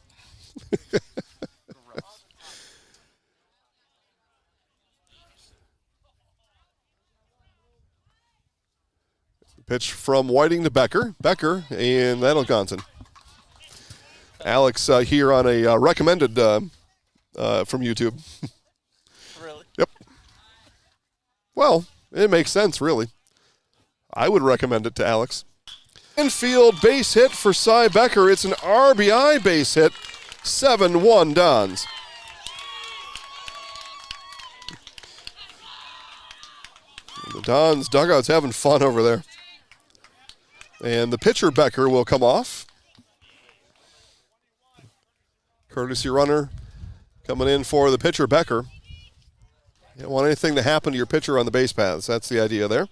Pitch from Whiting to Becker. Becker, and that'll Gonson. Alex here on a recommended from YouTube. Really? Yep. Well, it makes sense, really. I would recommend it to Alex. Infield base hit for Cy Becker. It's an RBI base hit. 7-1 Dons. The Dons dugout's having fun over there. And the pitcher Becker will come off. Courtesy runner coming in for the pitcher Becker. You don't want anything to happen to your pitcher on the base paths. That's the idea there.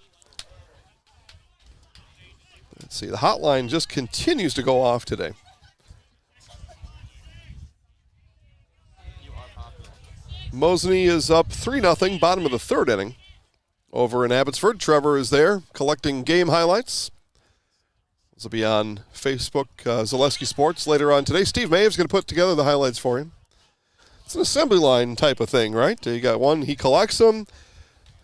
Let's see, the hotline just continues to go off today. Mosney is up 3-0, bottom of the 3rd inning. Over in Abbotsford, Trevor is there collecting game highlights. This will be on Facebook, Zaleski Sports, later on today. Steve Mave's going to put together the highlights for you. It's an assembly line type of thing, right? You got one, he collects them,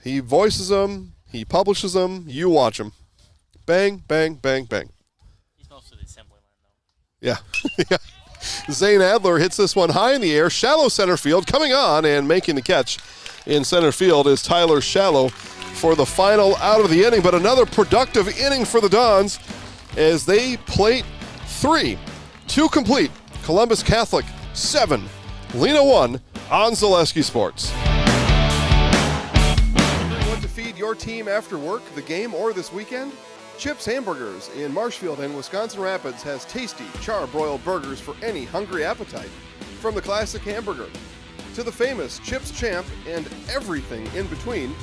he voices them, he publishes them, you watch them. Bang, bang, bang, bang. He's mostly the assembly line, though. Yeah. Yeah. Zane Adler hits this one high in the air, shallow center field. Coming on and making the catch in center field is Tyler Shallow for the final out of the inning. But another productive inning for the Dons as they plate 3. 2 complete. Columbus Catholic 7. Lena 1 on Zaleski Sports. Want to feed your team after work, the game, or this weekend? Chips Hamburgers in Marshfield and Wisconsin Rapids has tasty, char-broiled burgers for any hungry appetite. From the classic hamburger to the famous Chips Champ and everything in between,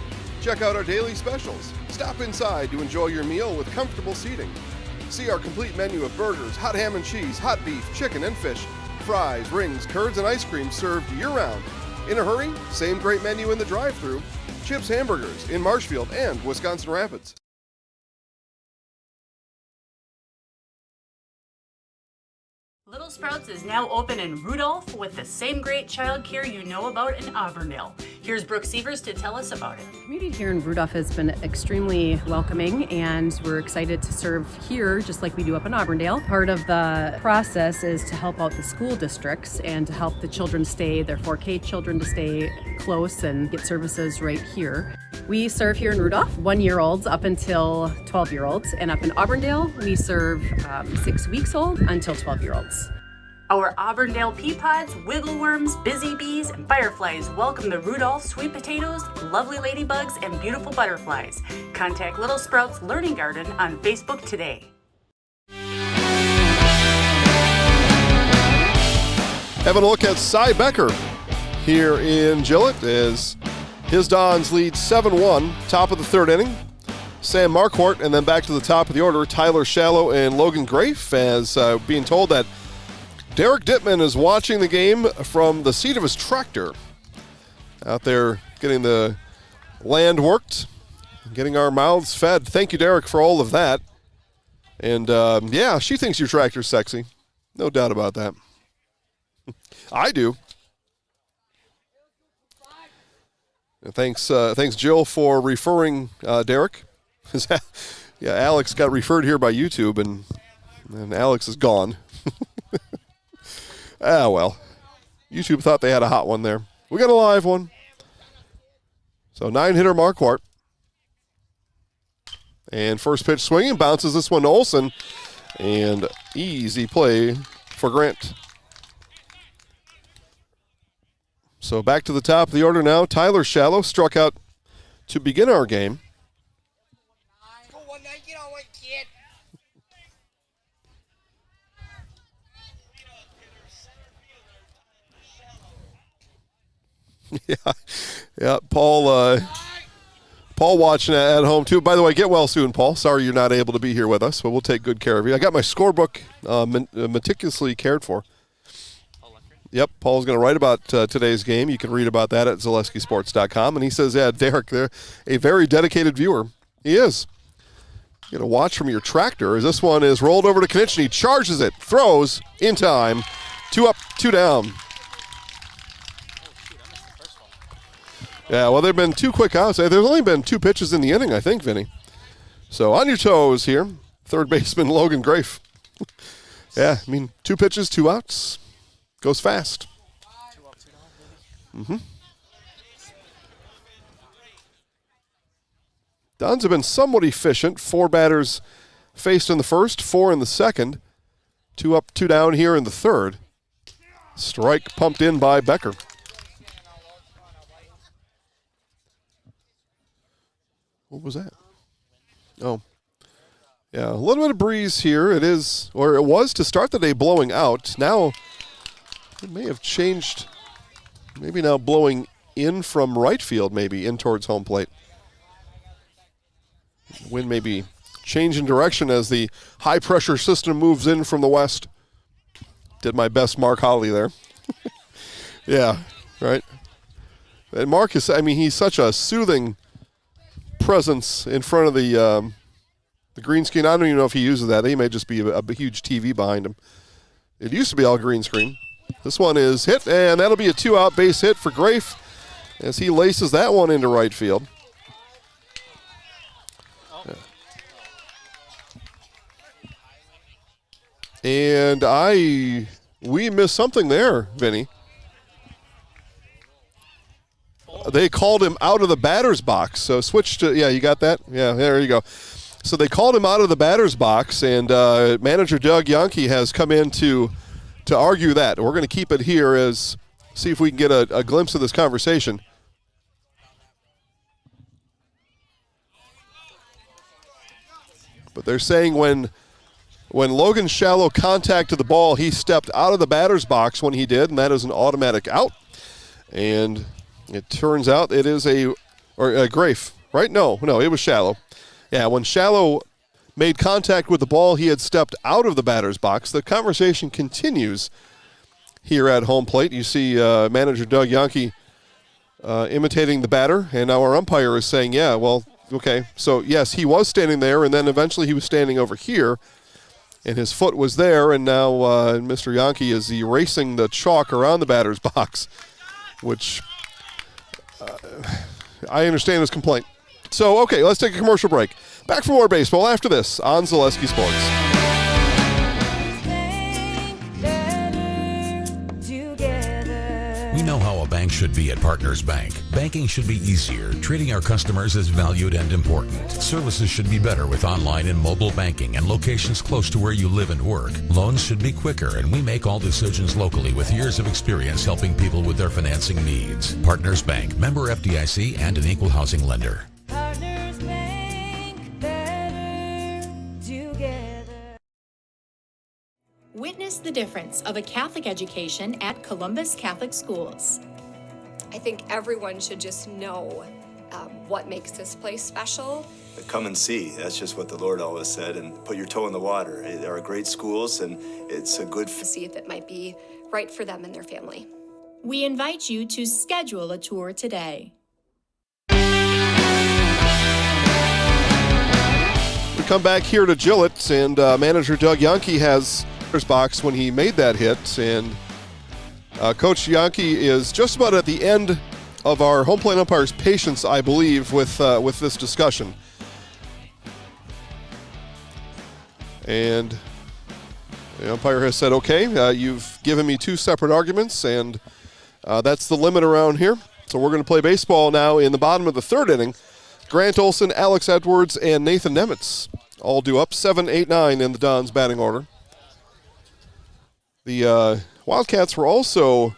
check out our daily specials. Stop inside to enjoy your meal with comfortable seating. See our complete menu of burgers, hot ham and cheese, hot beef, chicken and fish, fries, rings, curds, and ice cream served year-round. In a hurry? Same great menu in the drive-thru. Chips Hamburgers in Marshfield and Wisconsin Rapids. Little Sprouts is now open in Rudolph with the same great childcare you know about in Auburndale. Here's Brooke Sievers to tell us about it. The community here in Rudolph has been extremely welcoming, and we're excited to serve here just like we do up in Auburndale. Part of the process is to help out the school districts and to help the children stay, their 4K children to stay close and get services right here. We serve here in Rudolph 1-year-olds up until 12-year-olds, and up in Auburndale we serve 6 weeks old until 12-year-olds. Our Auburndale pea pods, wiggle worms, busy bees, and fireflies welcome the Rudolph sweet potatoes, lovely ladybugs, and beautiful butterflies. Contact Little Sprouts Learning Garden on Facebook today. Having a look at Cy Becker here in Gillett as his Dons lead 7-1, top of the third inning. Sam Marquardt, and then back to the top of the order, Tyler Shallow and Logan Grafe, as being told that Derek Dittman is watching the game from the seat of his tractor. Out there getting the land worked, getting our mouths fed. Thank you, Derek, for all of that. And, yeah, she thinks your tractor's sexy. No doubt about that. I do. And thanks, Jill, for referring Derek. Yeah, Alex got referred here by YouTube, and Alex is gone. Well, YouTube thought they had a hot one there. We got a live one. So 9-hitter Marquardt. And first pitch swinging, bounces this one to Olson. And easy play for Grant. So back to the top of the order now. Tyler Shallow struck out to begin our game. Yeah, Paul watching at home too. By the way, get well soon, Paul. Sorry you're not able to be here with us, but we'll take good care of you. I got my scorebook meticulously cared for. Yep, Paul's going to write about today's game. You can read about that at ZaleskiSports.com. And he says, yeah, Derek, they're a very dedicated viewer. He is. You got to watch from your tractor as this one is rolled over to Konechny. Charges it, throws in time. 2 up, 2 down. Yeah, well, there have been 2 quick outs. There's only been 2 pitches in the inning, I think, Vinny. So on your toes here, third baseman Logan Grafe. Yeah, I mean, 2 pitches, 2 outs. Goes fast. 2 up, 2 down. Dons have been somewhat efficient. 4 batters faced in the first, 4 in the second. 2 up, 2 down here in the third. Strike pumped in by Becker. What was that? Oh. Yeah, a little bit of breeze here. It is, or it was to start the day blowing out. Now it may have changed. Maybe now blowing in from right field, maybe in towards home plate. Wind may be changing direction as the high-pressure system moves in from the west. Did my best Mark Holly there. Yeah, right. And Marcus, I mean, he's such a soothing presence in front of the green screen. I don't even know if he uses that. He may just be a huge TV behind him. It used to be all green screen. This one is hit, and that'll be a 2-out base hit for Grafe as he laces that one into right field. Yeah. And we missed something there, Vinny. They called him out of the batter's box. So switch to, yeah, you got that? Yeah, there you go. So they called him out of the batter's box, and manager Doug Yonke has come in to argue that. We're going to keep it here as see if we can get a glimpse of this conversation. But they're saying when Logan Shallow contacted the ball, he stepped out of the batter's box when he did, and that is an automatic out. And it turns out it is a Grafe, right? No, it was Shallow. Yeah, when Shallow made contact with the ball, he had stepped out of the batter's box. The conversation continues here at home plate. You see manager Doug Yonke imitating the batter, and now our umpire is saying, yeah, well, okay. So, yes, he was standing there, and then eventually he was standing over here, and his foot was there, and now Mr. Yonke is erasing the chalk around the batter's box, which I understand his complaint. So, okay, let's take a commercial break. Back for more baseball after this on Zaleski Sports. We know how a bank should should be at Partners Bank. Banking should be easier, treating our customers as valued and important. Services should be better with online and mobile banking and locations close to where you live and work. Loans should be quicker, and we make all decisions locally with years of experience helping people with their financing needs. Partners Bank, member FDIC, and an equal housing lender. Partners Bank, better together. Witness the difference of a Catholic education at Columbus Catholic Schools. I think everyone should just know what makes this place special. Come and see. That's just what the Lord always said, and put your toe in the water. There are great schools, and it's a good... To see if it might be right for them and their family. We invite you to schedule a tour today. We come back here to Gillett, and manager Doug Yankee has his box when he made that hit, and Coach Yankee is just about at the end of our home plate umpire's patience, I believe, with this discussion. And the umpire has said, okay, you've given me two separate arguments, and that's the limit around here. So we're going to play baseball now in the bottom of the third inning. Grant Olson, Alex Edwards, and Nathan Nemitz all due up 7-8-9 in the Dons batting order. The Wildcats were also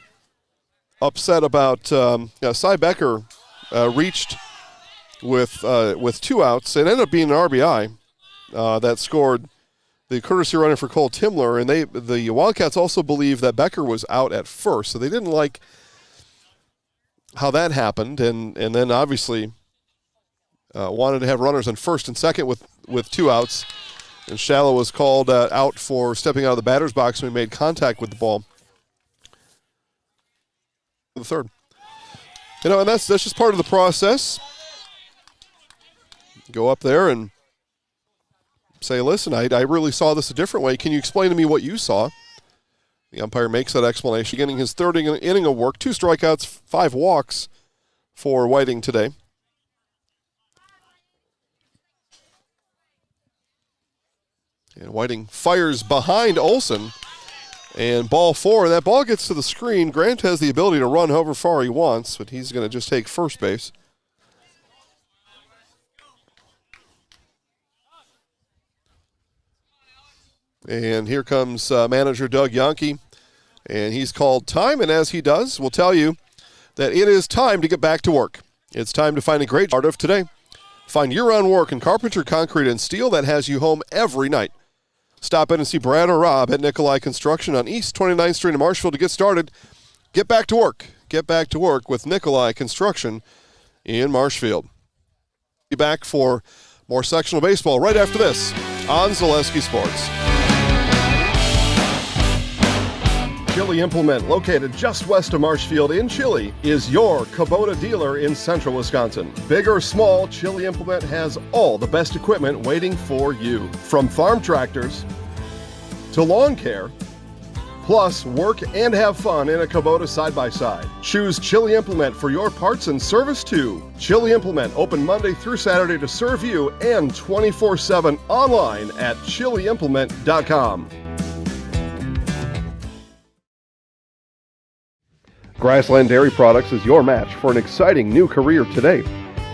upset about Cy Becker reached with two outs. It ended up being an RBI that scored the courtesy runner for Cole Timler, and the Wildcats also believe that Becker was out at first, so they didn't like how that happened, and then obviously wanted to have runners on first and second with two outs. And Shallow was called out for stepping out of the batter's box when he made contact with the ball. The third. And that's just part of the process. Go up there and say, listen, I really saw this a different way. Can you explain to me what you saw? The umpire makes that explanation, getting his third inning of work. 2 strikeouts, 5 walks for Whiting today. And Whiting fires behind Olson. And ball 4. That ball gets to the screen. Grant has the ability to run however far he wants, but he's going to just take first base. And here comes manager Doug Yankee. And he's called time, and as he does, we'll tell you that it is time to get back to work. It's time to find a great part of today. Find year-round work in carpenter, concrete, and steel that has you home every night. Stop in and see Brad or Rob at Nikolai Construction on East 29th Street in Marshfield to get started. Get back to work. Get back to work with Nikolai Construction in Marshfield. Be back for more sectional baseball right after this on Zaleski Sports. Chili Implement, located just west of Marshfield in Chile, is your Kubota dealer in central Wisconsin. Big or small, Chili Implement has all the best equipment waiting for you. From farm tractors to lawn care, plus work and have fun in a Kubota side-by-side. Choose Chili Implement for your parts and service too. Chili Implement, open Monday through Saturday to serve you and 24/7 online at chiliimplement.com. Grassland Dairy Products is your match for an exciting new career today.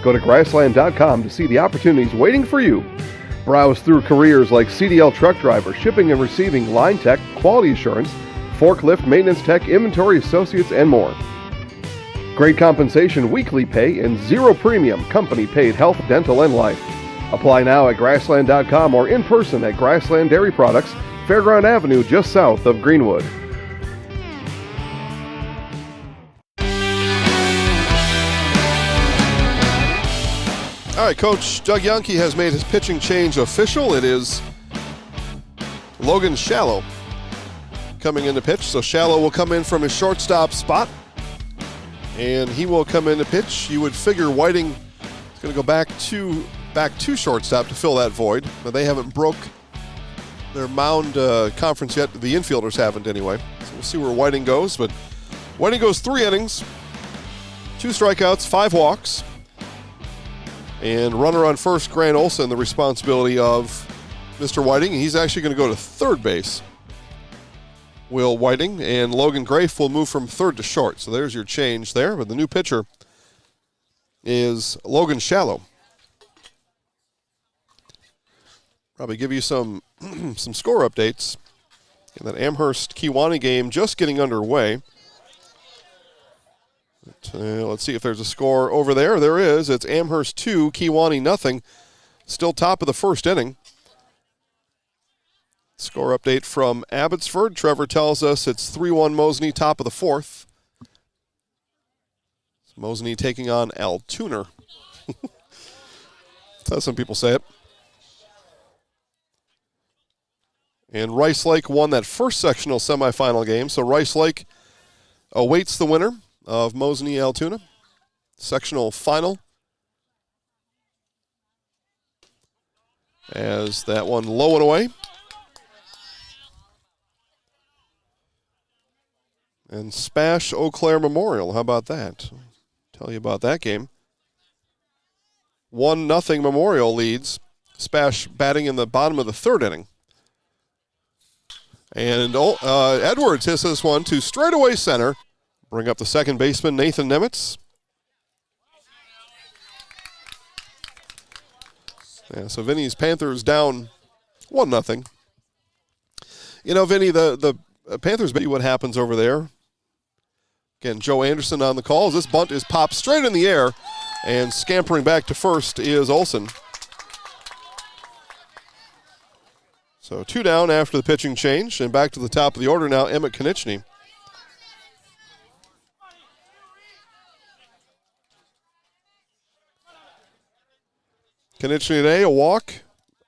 Go to grassland.com to see the opportunities waiting for you. Browse through careers like CDL truck driver, shipping and receiving, line tech, quality assurance, forklift, maintenance tech, inventory associates, and more. Great compensation, weekly pay, and zero premium company paid health, dental, and life. Apply now at grassland.com or in person at Grassland Dairy Products, Fairground Avenue, just south of Greenwood. All right, Coach Doug Yankee has made his pitching change official. It is Logan Shallow coming in to pitch. So Shallow will come in from his shortstop spot, and he will come in to pitch. You would figure Whiting is going to go back to shortstop to fill that void. But they haven't broke their mound conference yet. The infielders haven't anyway. So we'll see where Whiting goes. But Whiting goes 3 innings, 2 strikeouts, 5 walks. And runner on first, Grant Olson, the responsibility of Mr. Whiting. He's actually going to go to third base. Will Whiting, and Logan Grafe will move from third to short. So there's your change there. But the new pitcher is Logan Shallow. Probably give you some some score updates in that Amherst-Kewanee game just getting underway. But, let's see if there's a score over there. There is. It's Amherst 2, Kewanee nothing. Still top of the first inning. Score update from Abbotsford. Trevor tells us it's 3-1 Mosney, top of the fourth. It's Mosney taking on Altoona. That's how some people say it. And Rice Lake won that first sectional semifinal game, so Rice Lake awaits the winner of Mosney-Altoona. Sectional final. As that one low and away. And Spash Eau Claire Memorial, how about that? Tell you about that game. 1-0 Memorial leads. Spash batting in the bottom of the third inning. And Edwards hits this one to straightaway center. Bring up the second baseman, Nathan Nemitz. Yeah, so Vinny's Panthers down 1-0. You know, Vinny, the Panthers, bet you what happens over there. Again, Joe Anderson on the call. This bunt is popped straight in the air, and scampering back to first is Olson. So 2 down after the pitching change, and back to the top of the order now, Emmett Konieczny. Konieczny today, a walk,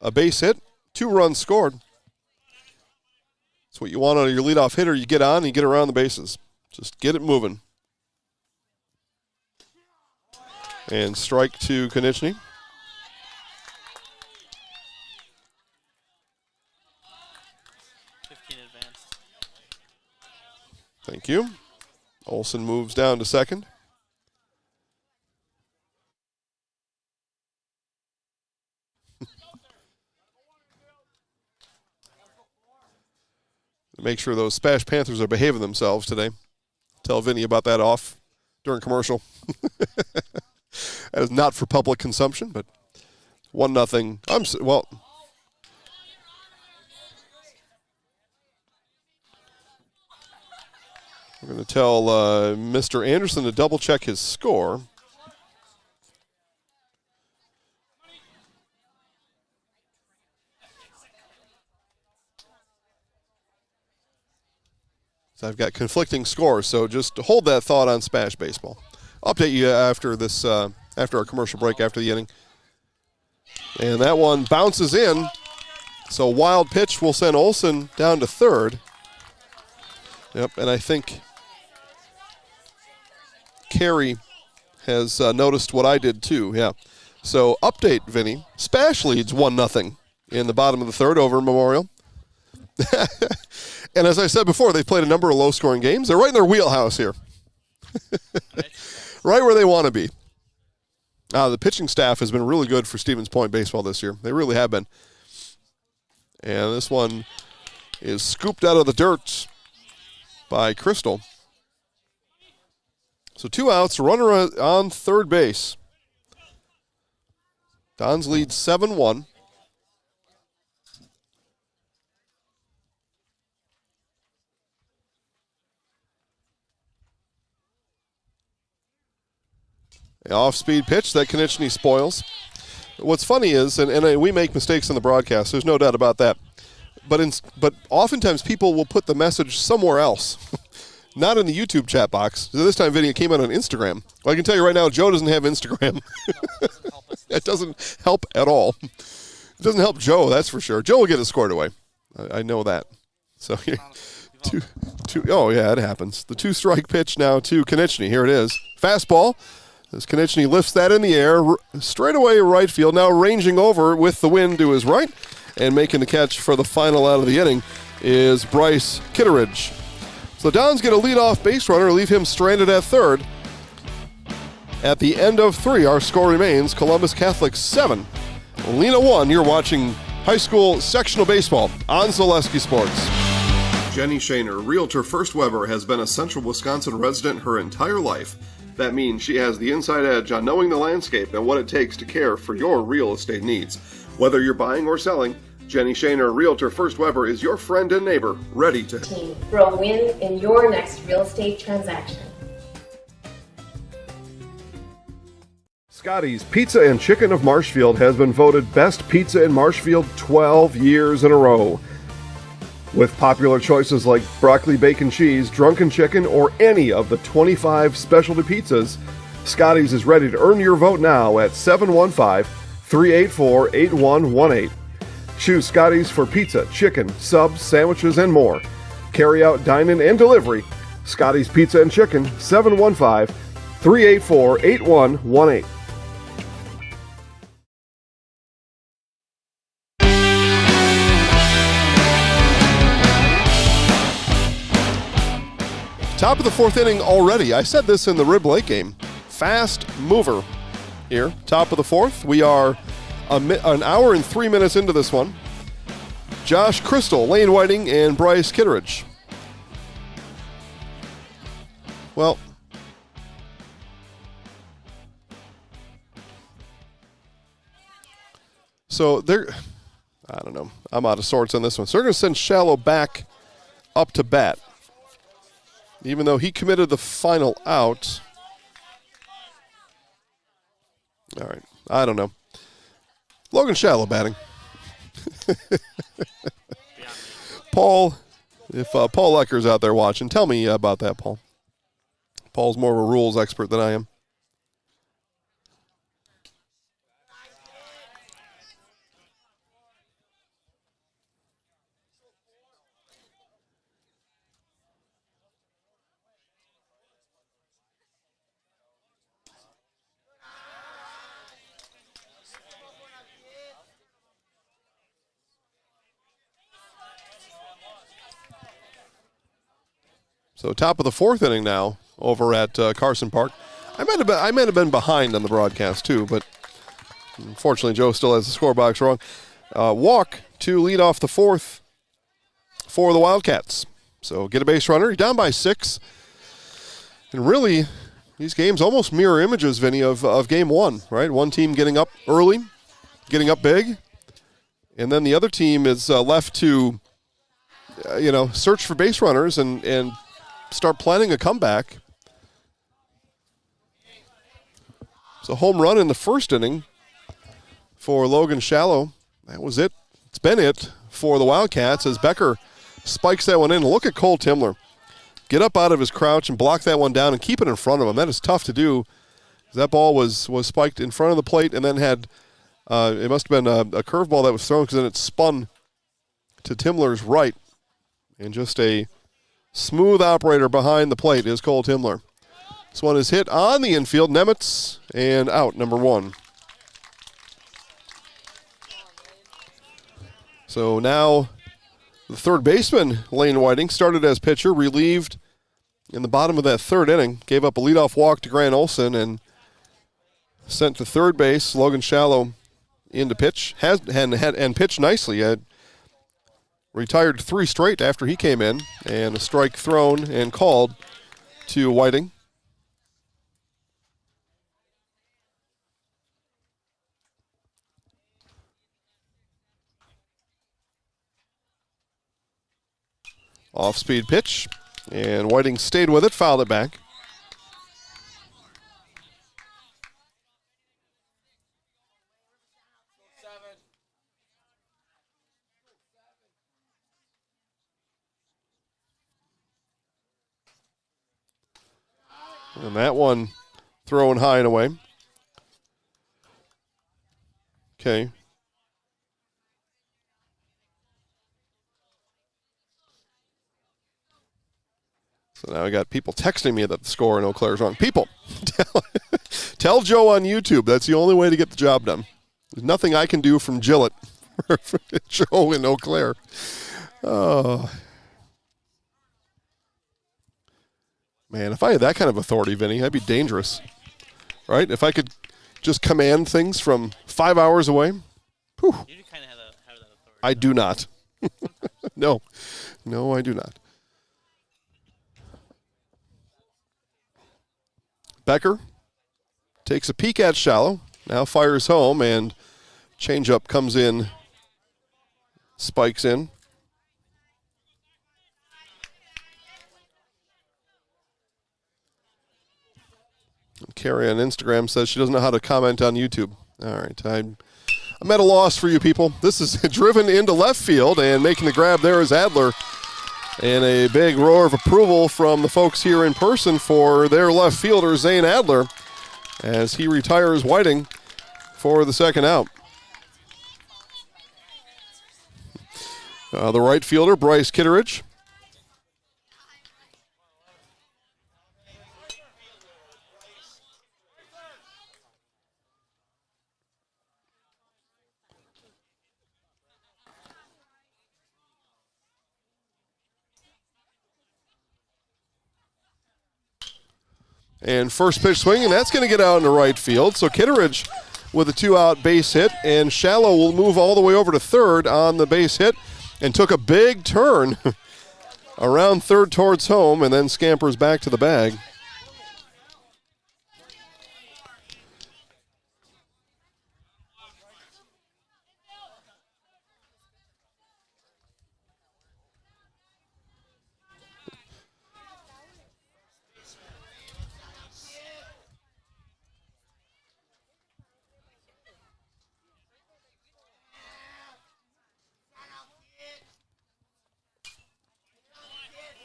a base hit, 2 runs scored. That's what you want out of your leadoff hitter. You get on and you get around the bases. Just get it moving. And strike to Konieczny. Thank you. Olson moves down to second. Make sure those Spash Panthers are behaving themselves today. Tell Vinny about that off during commercial. That is not for public consumption, but 1-0. Well, we're going to tell Mr. Anderson to double check his score. So I've got conflicting scores, so just hold that thought on Spash Baseball. I'll update you after this, after our commercial break, after the inning. And that one bounces in. So wild pitch will send Olson down to third. Yep, and I think Carey has noticed what I did too, yeah. So update, Vinny. Spash leads 1-0 in the bottom of the third over Memorial. And as I said before, they've played a number of low-scoring games. They're right in their wheelhouse here. Right where they want to be. The pitching staff has been really good for Stevens Point baseball this year. They really have been. And this one is scooped out of the dirt by Crystal. So 2 outs, runner on third base. Dons lead 7-1. The off-speed pitch that Konieczny spoils. What's funny is, and we make mistakes in the broadcast, there's no doubt about that, but oftentimes people will put the message somewhere else, not in the YouTube chat box. So this time video came out on Instagram. Well, I can tell you right now, Joe doesn't have Instagram. It doesn't help at all. It doesn't help Joe, that's for sure. Joe will get it scored away. I know that. So here, oh yeah, it happens. The 2-strike pitch now to Konieczny. Here it is. Fastball. As Konieczny lifts that in the air, straight away right field, now ranging over with the wind to his right, and making the catch for the final out of the inning is Bryce Kitteridge. So the Dons get a leadoff base runner, leave him stranded at third. At the end of 3, our score remains Columbus Catholic 7, Lena 1. You're watching high school sectional baseball on Zaleski Sports. Jenny Shaner, Realtor First Weber, has been a Central Wisconsin resident her entire life. That means she has the inside edge on knowing the landscape and what it takes to care for your real estate needs. Whether you're buying or selling, Jenny Shaner, Realtor First Weber, is your friend and neighbor, ready to for a win in your next real estate transaction. Scotty's Pizza and Chicken of Marshfield has been voted Best Pizza in Marshfield 12 years in a row. With popular choices like broccoli, bacon, cheese, drunken chicken, or any of the 25 specialty pizzas, Scotty's is ready to earn your vote now at 715-384-8118. Choose Scotty's for pizza, chicken, subs, sandwiches, and more. Carry out, dine-in, and delivery. Scotty's Pizza and Chicken, 715-384-8118. Top of the fourth inning already. I said this in the Rib Lake game. Fast mover here. Top of the fourth. We are an hour and 3 minutes into this one. Josh Crystal, Lane Whiting, and Bryce Kitteridge. Well, so they're, I don't know. I'm out of sorts on this one. So they're going to send Shallow back up to bat. Even though he committed the final out. All right. I don't know. Logan Shallow batting. Paul, if Paul Lecker's out there watching, tell me about that, Paul. Paul's more of a rules expert than I am. So top of the fourth inning now over at Carson Park. I might have been behind on the broadcast too, but unfortunately Joe still has the score box wrong. Walk to lead off the fourth for the Wildcats. So get a base runner. You're down by 6. And really, these games almost mirror images, Vinny, of game one, right? One team getting up early, getting up big, and then the other team is left to, search for base runners and start planning a comeback. So home run in the first inning for Logan Shallow. That was it. It's been it for the Wildcats as Becker spikes that one in. Look at Cole Timler. Get up out of his crouch and block that one down and keep it in front of him. That is tough to do. That ball was spiked in front of the plate and then had, it must have been a curveball that was thrown because then it spun to Timler's right. And just a smooth operator behind the plate is Cole Timler. This one is hit on the infield. Nemitz and out, number 1. So now the third baseman, Lane Whiting, started as pitcher, relieved in the bottom of that third inning, gave up a leadoff walk to Grant Olson and sent to third base. Logan Shallow in to pitch, and pitched nicely. Retired 3 straight after he came in, and a strike thrown and called to Whiting. Off-speed pitch, and Whiting stayed with it, fouled it back. And that one thrown high and away. Okay. So now I got people texting me that the score in Eau Claire is wrong. People, tell Joe on YouTube that's the only way to get the job done. There's nothing I can do from Gillette for Joe in Eau Claire. Oh. Man, if I had that kind of authority, Vinny, I'd be dangerous, right? If I could just command things from 5 hours away. Whew. You kind of have that authority. I do not. No, I do not. Becker takes a peek at shallow, now fires home, and changeup comes in, spikes in. Carrie on Instagram says she doesn't know how to comment on YouTube. All right, I'm at a loss for you people. This is driven into left field, and making the grab there is Adler. And a big roar of approval from the folks here in person for their left fielder, Zane Adler, as he retires Whiting for the second out. The right fielder, Bryce Kitteridge. And first pitch swing, and that's going to get out into right field. So Kitteridge with a 2-out base hit, and Shallow will move all the way over to third on the base hit and took a big turn around third towards home and then scampers back to the bag.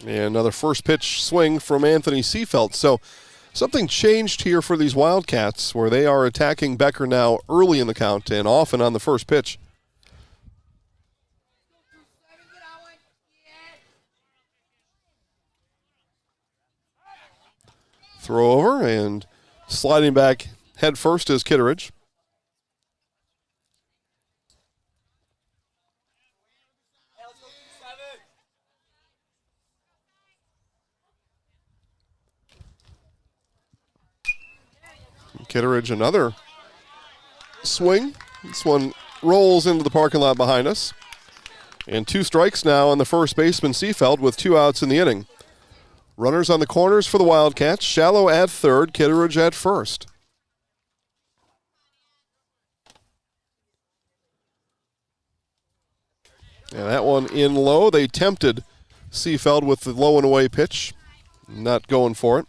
And another first pitch swing from Anthony Seafelt. So something changed here for these Wildcats, where they are attacking Becker now early in the count and often on the first pitch. Throw over, and sliding back head first is Kitteridge. Kitteridge, another swing. This one rolls into the parking lot behind us. And 2 strikes now on the first baseman, Seafeld, with 2 outs in the inning. Runners on the corners for the Wildcats. Shallow at third, Kitteridge at first. And that one in low. They tempted Seafeld with the low and away pitch. Not going for it.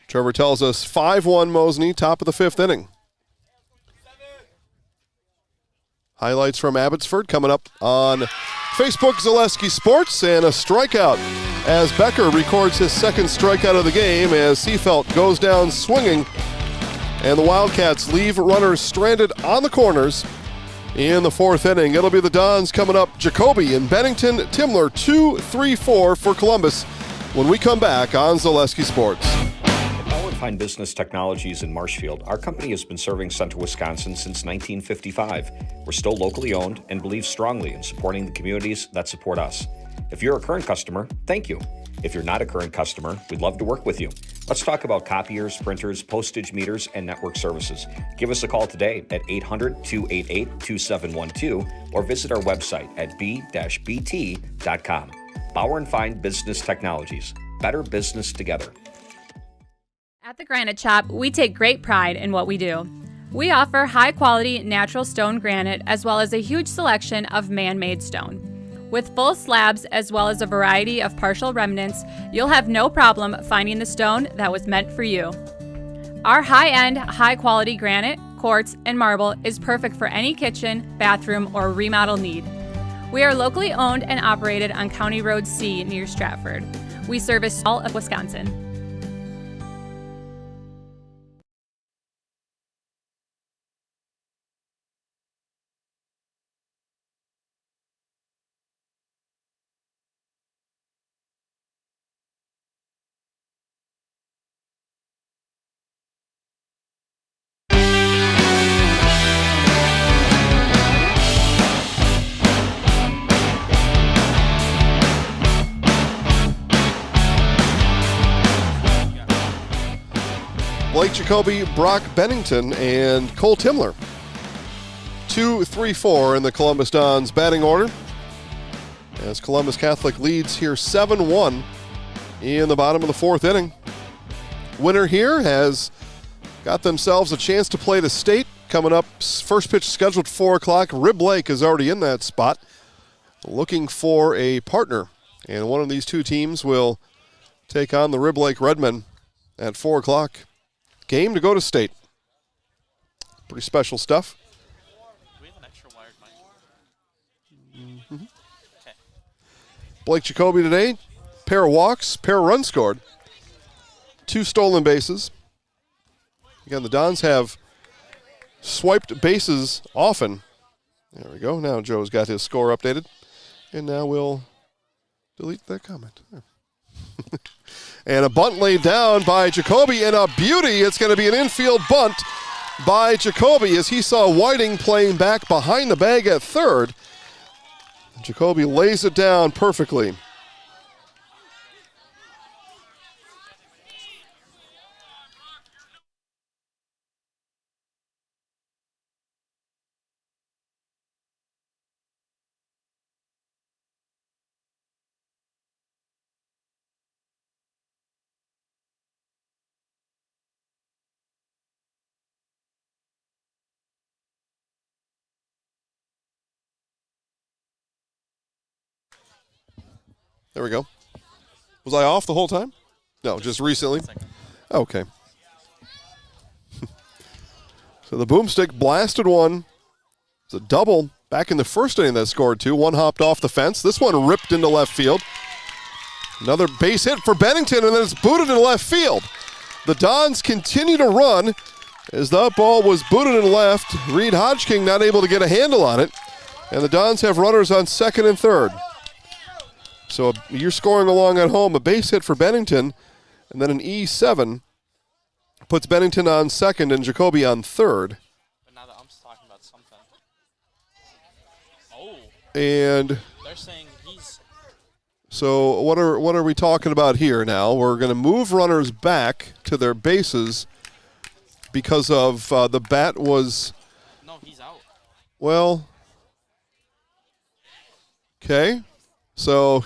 Trevor tells us 5-1 Mosney, top of the 5th inning. Highlights from Abbotsford coming up on Facebook, Zaleski Sports, and a strikeout as Becker records his second strikeout of the game as Seafelt goes down swinging, and the Wildcats leave runners stranded on the corners in the 4th inning. It'll be the Dons coming up. Jacoby and Bennington, Timler 2-3-4 for Columbus when we come back on Zaleski Sports. Fine Business Technologies in Marshfield, our company has been serving Central Wisconsin since 1955. We're still locally owned and believe strongly in supporting the communities that support us. If you're a current customer, thank you. If you're not a current customer, we'd love to work with you. Let's talk about copiers, printers, postage meters, and network services. Give us a call today at 800-288-2712 or visit our website at b-bt.com. Bauer & Fine Business Technologies. Better business together. At the Granite Shop, we take great pride in what we do. We offer high-quality natural stone granite as well as a huge selection of man-made stone. With full slabs as well as a variety of partial remnants, you'll have no problem finding the stone that was meant for you. Our high-end, high-quality granite, quartz, and marble is perfect for any kitchen, bathroom, or remodel need. We are locally owned and operated on County Road C near Stratford. We service all of Wisconsin. Blake Jacoby, Brock Bennington, and Cole Timler. 2-3-4 in the Columbus Dons batting order, as Columbus Catholic leads here 7-1 in the bottom of the 4th inning. winner here has got themselves a chance to play the state. Coming up, first pitch scheduled 4 o'clock. Rib Lake is already in that spot, looking for a partner. And one of these two teams will take on the Rib Lake Redmen at 4 o'clock. Game to go to state. Pretty special stuff. Do we have an extra wired mic? Mm-hmm. Okay. Blake Jacoby today, pair of walks, pair of runs scored, 2 stolen bases. Again, the Dons have swiped bases often. There we go. Now Joe's got his score updated. And now we'll delete that comment. And a bunt laid down by Jacoby, and a beauty. It's going to be an infield bunt by Jacoby as he saw Whiting playing back behind the bag at third. Jacoby lays it down perfectly. There we go. Was I off the whole time? No, just recently. Okay. So the boomstick blasted one. It's a double back in the first inning that scored 2. One hopped off the fence. This one ripped into left field. Another base hit for Bennington, and then it's booted in left field. The Dons continue to run as that ball was booted in left. Reed Hodgking not able to get a handle on it. And the Dons have runners on second and third. So you're scoring along at home, a base hit for Bennington, and then an E7 puts Bennington on second and Jacoby on third. But now the ump's talking about something. Oh. And they're saying he's... So what are we talking about here now? We're going to move runners back to their bases because of the bat was... No, he's out. Well, okay. So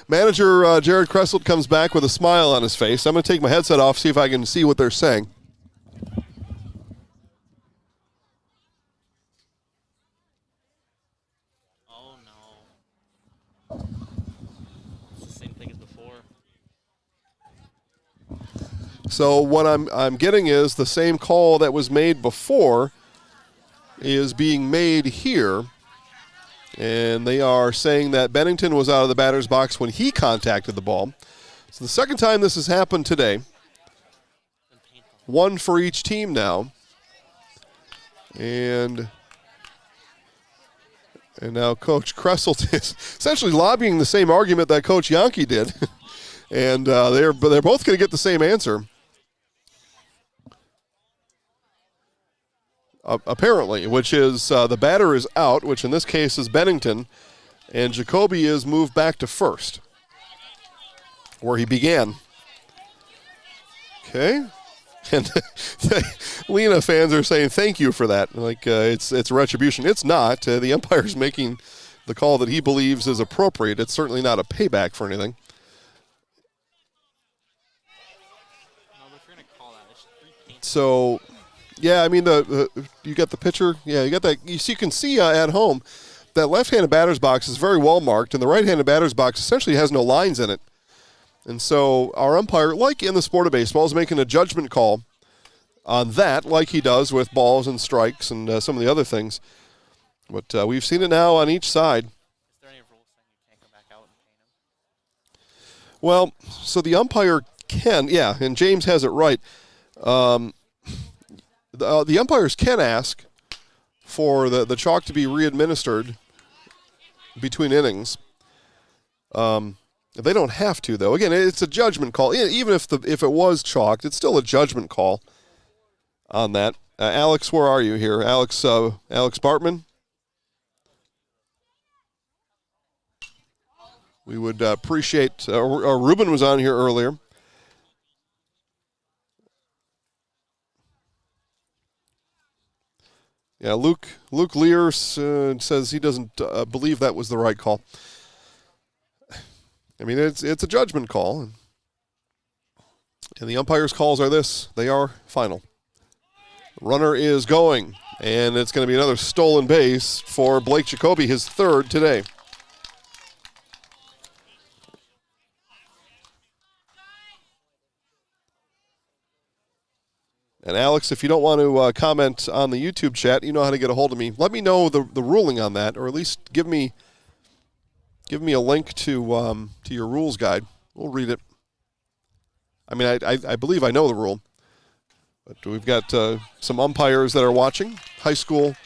manager Jared Kresselt comes back with a smile on his face. I'm going to take my headset off, see if I can see what they're saying. Oh, no. It's the same thing as before. So what I'm getting is the same call that was made before is being made here. And they are saying that Bennington was out of the batter's box when he contacted the ball. So the second time this has happened today. 1 for each team now. And now Coach Kresselt is essentially lobbying the same argument that Coach Yankee did. And they're both going to get the same answer. Apparently, which is the batter is out, which in this case is Bennington, and Jacoby is moved back to first, where he began. Okay. And Lena fans are saying thank you for that. Like it's retribution. It's not. The umpire's making the call that he believes is appropriate. It's certainly not a payback for anything. So... Yeah, I mean, you got the pitcher. Yeah, you got that. You can see at home that left-handed batter's box is very well marked, and the right-handed batter's box essentially has no lines in it. And so our umpire, like in the sport of baseball, is making a judgment call on that, like he does with balls and strikes and some of the other things. But we've seen it now on each side. Is there any rules saying you can't go back out and paint him? Well, so the umpire can, yeah, and James has it right. The umpires can ask for the chalk to be re-administered between innings. They don't have to, though. Again, it's a judgment call. Even if it was chalked, it's still a judgment call on that. Alex, where are you here? Alex Bartman? We would appreciate Ruben was on here earlier. Yeah, Luke Lear says he doesn't believe that was the right call. I mean, it's a judgment call. And the umpire's calls are this. They are final. Runner is going, and it's going to be another stolen base for Blake Jacoby, his third today. And Alex, if you don't want to comment on the YouTube chat, you know how to get a hold of me. Let me know the ruling on that, or at least give me a link to your rules guide. We'll read it. I mean, I believe I know the rule, but we've got some umpires that are watching, high school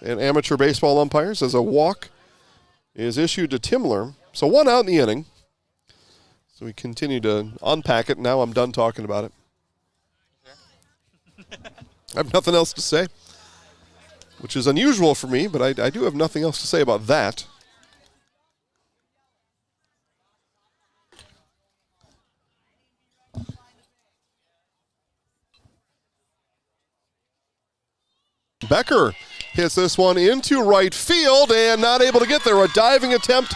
and amateur baseball umpires, as a walk is issued to Timler. So 1 out in the inning. So we continue to unpack it. Now I'm done talking about it. I have nothing else to say, which is unusual for me, but I do have nothing else to say about that. Becker hits this one into right field and not able to get there. A diving attempt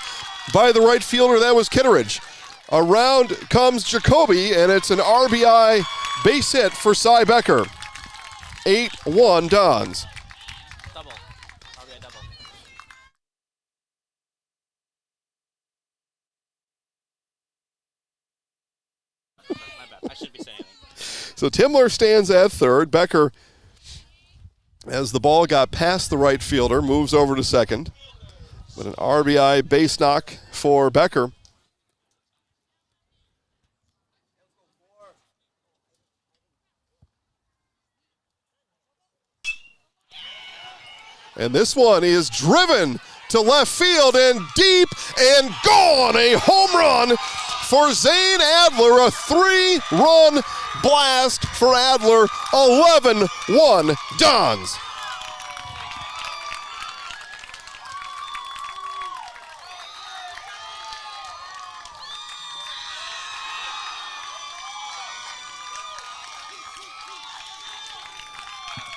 by the right fielder. That was Kitteridge. Around comes Jacoby, and it's an RBI base hit for Cy Becker. 8-1 Dons. Double. RBI double. My bad. I shouldn't be saying anything. So Timler stands at third. Becker, as the ball got past the right fielder, moves over to second. With an RBI base knock for Becker. And this one is driven to left field and deep and gone. A home run for Zane Adler. A 3-run blast for Adler. 11-1 Dons.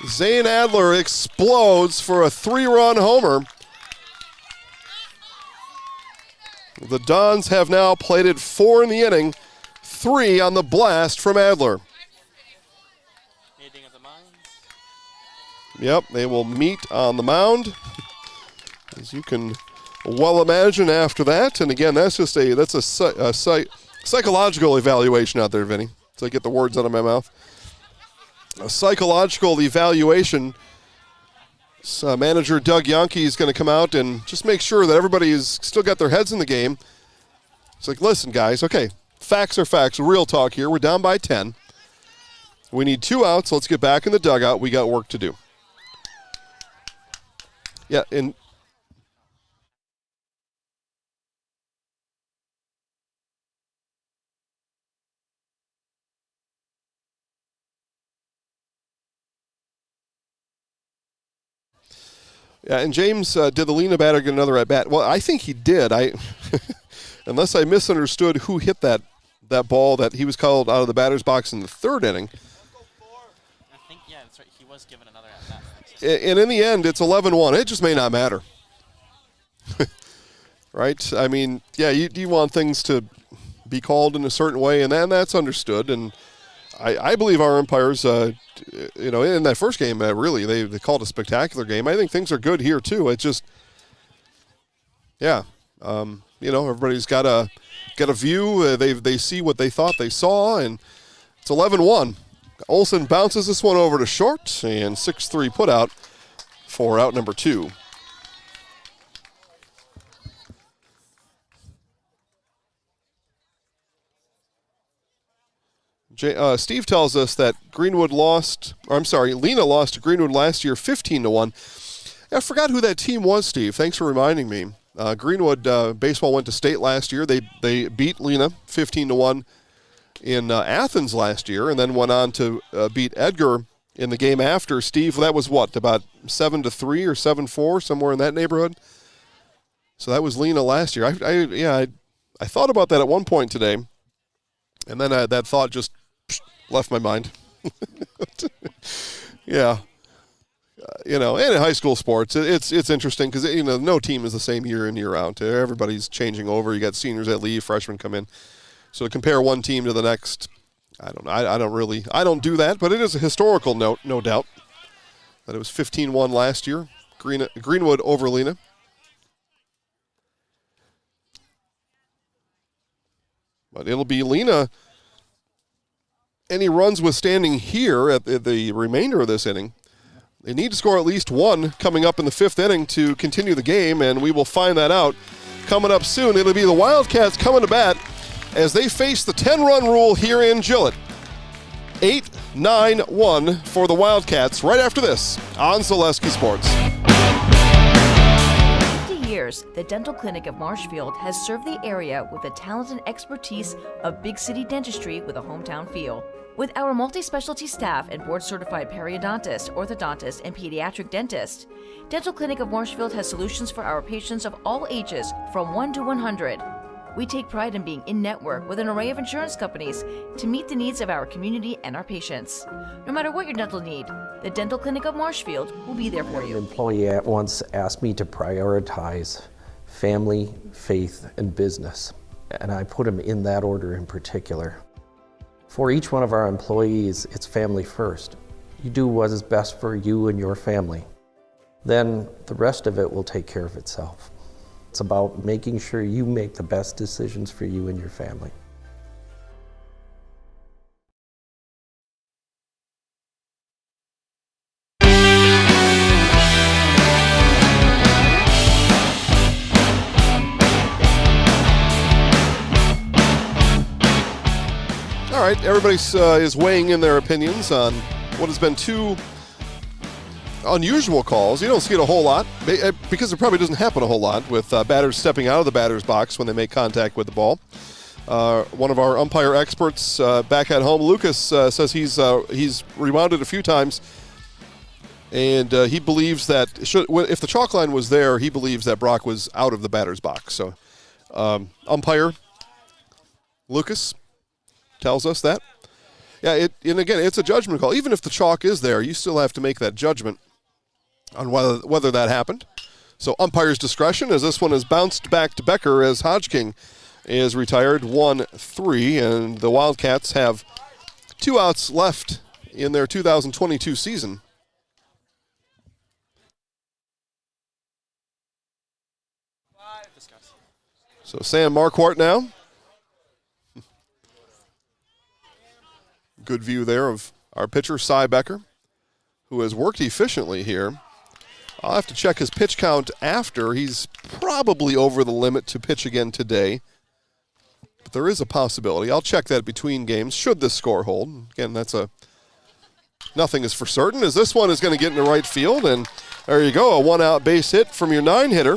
Zane Adler explodes for a 3-run homer. The Dons have now plated 4 in the inning, 3 on the blast from Adler. Anything at the mound? Yep, they will meet on the mound, as you can well imagine after that. And again, that's just a psychological evaluation out there, Vinny. So I get the words out of my mouth. A psychological evaluation. Manager Doug Yonke is going to come out and just make sure that everybody's still got their heads in the game. It's like, listen, guys, okay, facts are facts. Real talk here. We're down by 10. We need 2 outs. Let's get back in the dugout. We got work to do. Yeah, and yeah, and James, did the Lena batter get another at-bat? Well, I think he did. Unless I misunderstood who hit that ball that he was called out of the batter's box in the 3rd inning. I think, yeah, that's right. He was given another at-bat. And in the end, it's 11-1. It just may not matter. Right? I mean, yeah, you want things to be called in a certain way, and that's understood. And I believe our umpires, in that first game, really, they called a spectacular game. I think things are good here, too. It's just, yeah, everybody's got a view. They see what they thought they saw, and it's 11-1. Olsen bounces this one over to short, and 6-3 put out for out number 2. Steve tells us that Lena lost to Greenwood last year 15-1. I forgot who that team was, Steve. Thanks for reminding me. Greenwood baseball went to state last year. They beat Lena 15-1 in Athens last year, and then went on to beat Edgar in the game after. Steve, that was what, about 7-3 or 7-4, somewhere in that neighborhood? So that was Lena last year. I thought about that at one point today, and then that thought just left my mind. Yeah. And in high school sports, it's interesting because, no team is the same year in, year out. Everybody's changing over. You got seniors that leave, freshmen come in. So to compare one team to the next, I don't do that, but it is a historical note, no doubt, that it was 15-1 last year. Greenwood over Lena. But it'll be Lena. Any runs withstanding here at the remainder of this inning, they need to score at least one coming up in the 5th inning to continue the game, and we will find that out coming up soon. It'll be the Wildcats coming to bat as they face the 10-run rule here in Gillett. 8-9-1 for the Wildcats right after this on Zaleski Sports. 50 years, the Dental Clinic of Marshfield has served the area with the talent and expertise of big city dentistry with a hometown feel. With our multi-specialty staff and board-certified periodontist, orthodontist, and pediatric dentist, Dental Clinic of Marshfield has solutions for our patients of all ages from 1 to 100. We take pride in being in-network with an array of insurance companies to meet the needs of our community and our patients. No matter what your dental need, the Dental Clinic of Marshfield will be there for you. An employee once asked me to prioritize family, faith, and business, and I put them in that order in particular. For each one of our employees, it's family first. You do what is best for you and your family. Then the rest of it will take care of itself. It's about making sure you make the best decisions for you and your family. All right, everybody is weighing in their opinions on what has been two unusual calls. You don't see it a whole lot because it probably doesn't happen a whole lot with batters stepping out of the batter's box when they make contact with the ball. One of our umpire experts back at home, Lucas, says he's rewound it a few times, and he believes that if the chalk line was there, he believes that Brock was out of the batter's box. So umpire Lucas tells us that. Yeah, and again, it's a judgment call. Even if the chalk is there, you still have to make that judgment on whether that happened. So umpire's discretion, as this one has bounced back to Becker as Hodgking is retired 1-3, and the Wildcats have 2 outs left in their 2022 season. So Sam Marquardt now. Good view there of our pitcher, Cy Becker, who has worked efficiently here. I'll have to check his pitch count after. He's probably over the limit to pitch again today. But there is a possibility. I'll check that between games, should this score hold. Again, nothing is for certain, as this one is going to get into right field. And there you go, a 1-out base hit from your 9-hitter.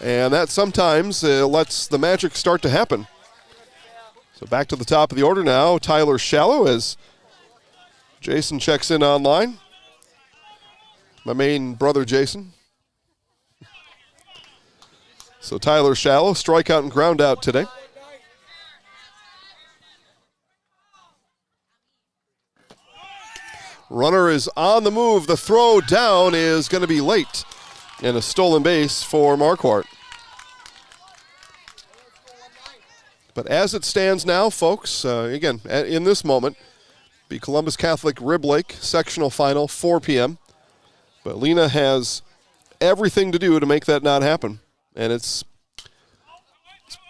And that sometimes lets the magic start to happen. So back to the top of the order now, Tyler Shallow, as Jason checks in online. My main brother, Jason. So Tyler Shallow, strikeout and ground out today. Runner is on the move. The throw down is going to be late. And a stolen base for Marquardt. But as it stands now, folks, again, in this moment, the Columbus Catholic Rib Lake sectional final, 4 p.m. But Lena has everything to do to make that not happen. And it's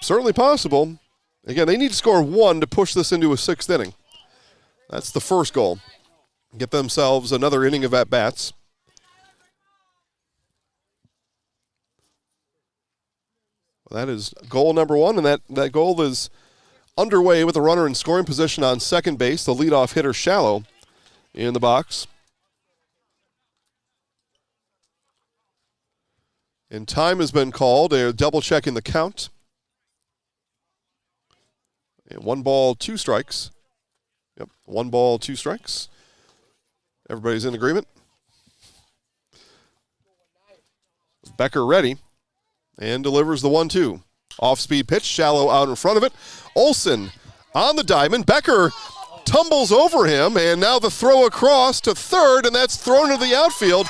certainly possible. Again, they need to score 1 to push this into a 6th inning. That's the first goal. Get themselves another inning of at-bats. That is goal number 1, and that goal is underway with a runner in scoring position on second base, the leadoff hitter Shallow in the box. And time has been called. They're double-checking the count. And 1 ball, 2 strikes. Yep, 1 ball, 2 strikes. Everybody's in agreement. Becker ready. And delivers the 1-2. Off-speed pitch, Shallow out in front of it. Olsen on the diamond. Becker tumbles over him, and now the throw across to third, and that's thrown into the outfield.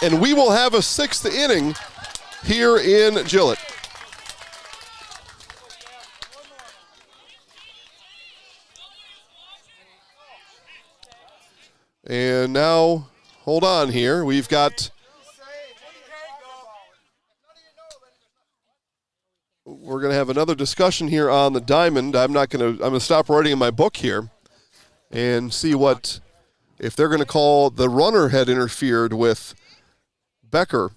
And we will have a 6th inning here in Gillett. And now, hold on here. We've got... We're going to have another discussion here on the diamond. I'm going to stop writing in my book here and see if they're going to call the runner had interfered with Becker.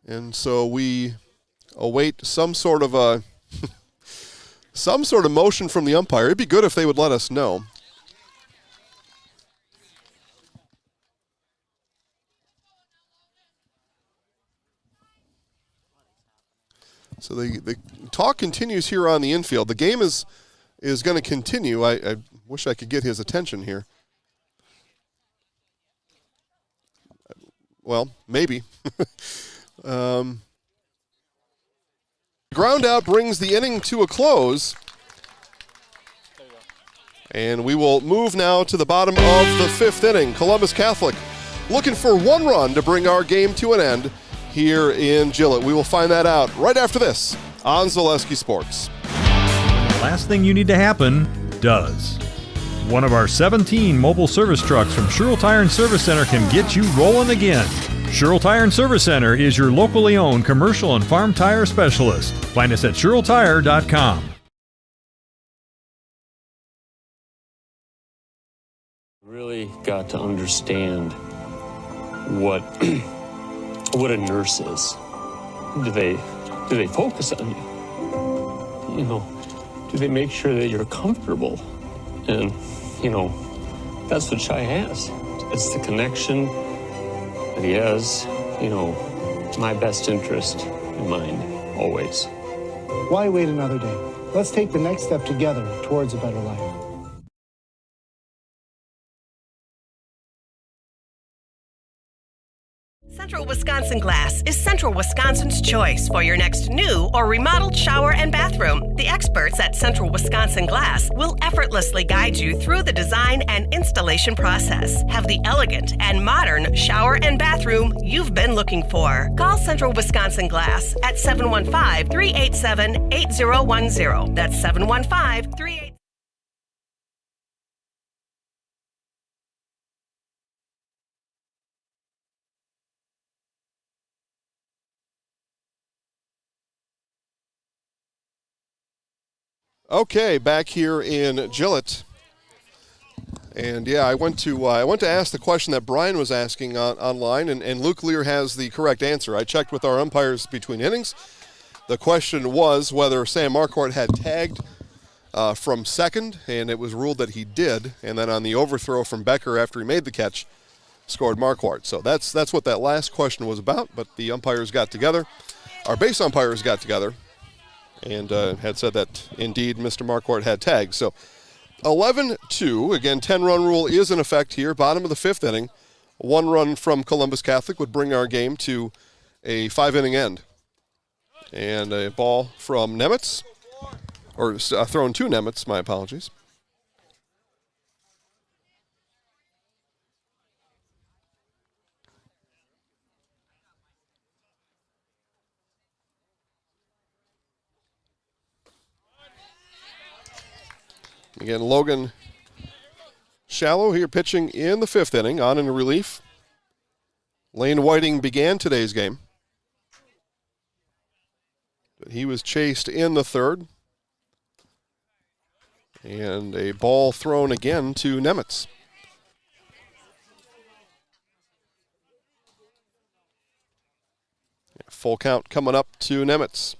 And so we await some sort of motion from the umpire. It'd be good if they would let us know. So the talk continues here on the infield. The game is going to continue. I wish I could get his attention here. Well, maybe. Ground out brings the inning to a close. And we will move now to the bottom of the fifth inning. Columbus Catholic looking for one run to bring our game to an end here in Gillett. We will find that out right after this on Zaleski Sports. The last thing you need to happen does. One of our 17 mobile service trucks from Sherrill Tire and Service Center can get you rolling again. Sherrill Tire and Service Center is your locally owned commercial and farm tire specialist. Find us at SherrillTire.com. Really got to understand what a nurse is. Do they focus on you? Do they make sure that you're comfortable? And that's what Shai has. It's the connection that he has, my best interest in mind, always. Why wait another day? Let's take the next step together towards a better life. Central Wisconsin Glass is Central Wisconsin's choice for your next new or remodeled shower and bathroom. The experts at Central Wisconsin Glass will effortlessly guide you through the design and installation process. Have the elegant and modern shower and bathroom you've been looking for. Call Central Wisconsin Glass at 715-387-8010. That's 715-387. Okay, back here in Gillett. And yeah, I went to ask the question that Brian was asking online, and Luke Lear has the correct answer. I checked with our umpires between innings. The question was whether Sam Marquardt had tagged from second, and it was ruled that he did. And then on the overthrow from Becker after he made the catch, scored Marquardt. So that's what that last question was about. But the umpires got together, our base umpires got together, and had said that indeed Mr. Marquardt had tagged. So 11-2, again, 10-run rule is in effect here. Bottom of the fifth inning, one run from Columbus Catholic would bring our game to a 5-inning end. And a ball from Nemitz, or thrown to Nemitz, my apologies. Again, Logan Shallow here pitching in the fifth inning, on in relief. Lane Whiting began today's game. But he was chased in the third. And a ball thrown again to Nemitz. Full count coming up to Nemitz.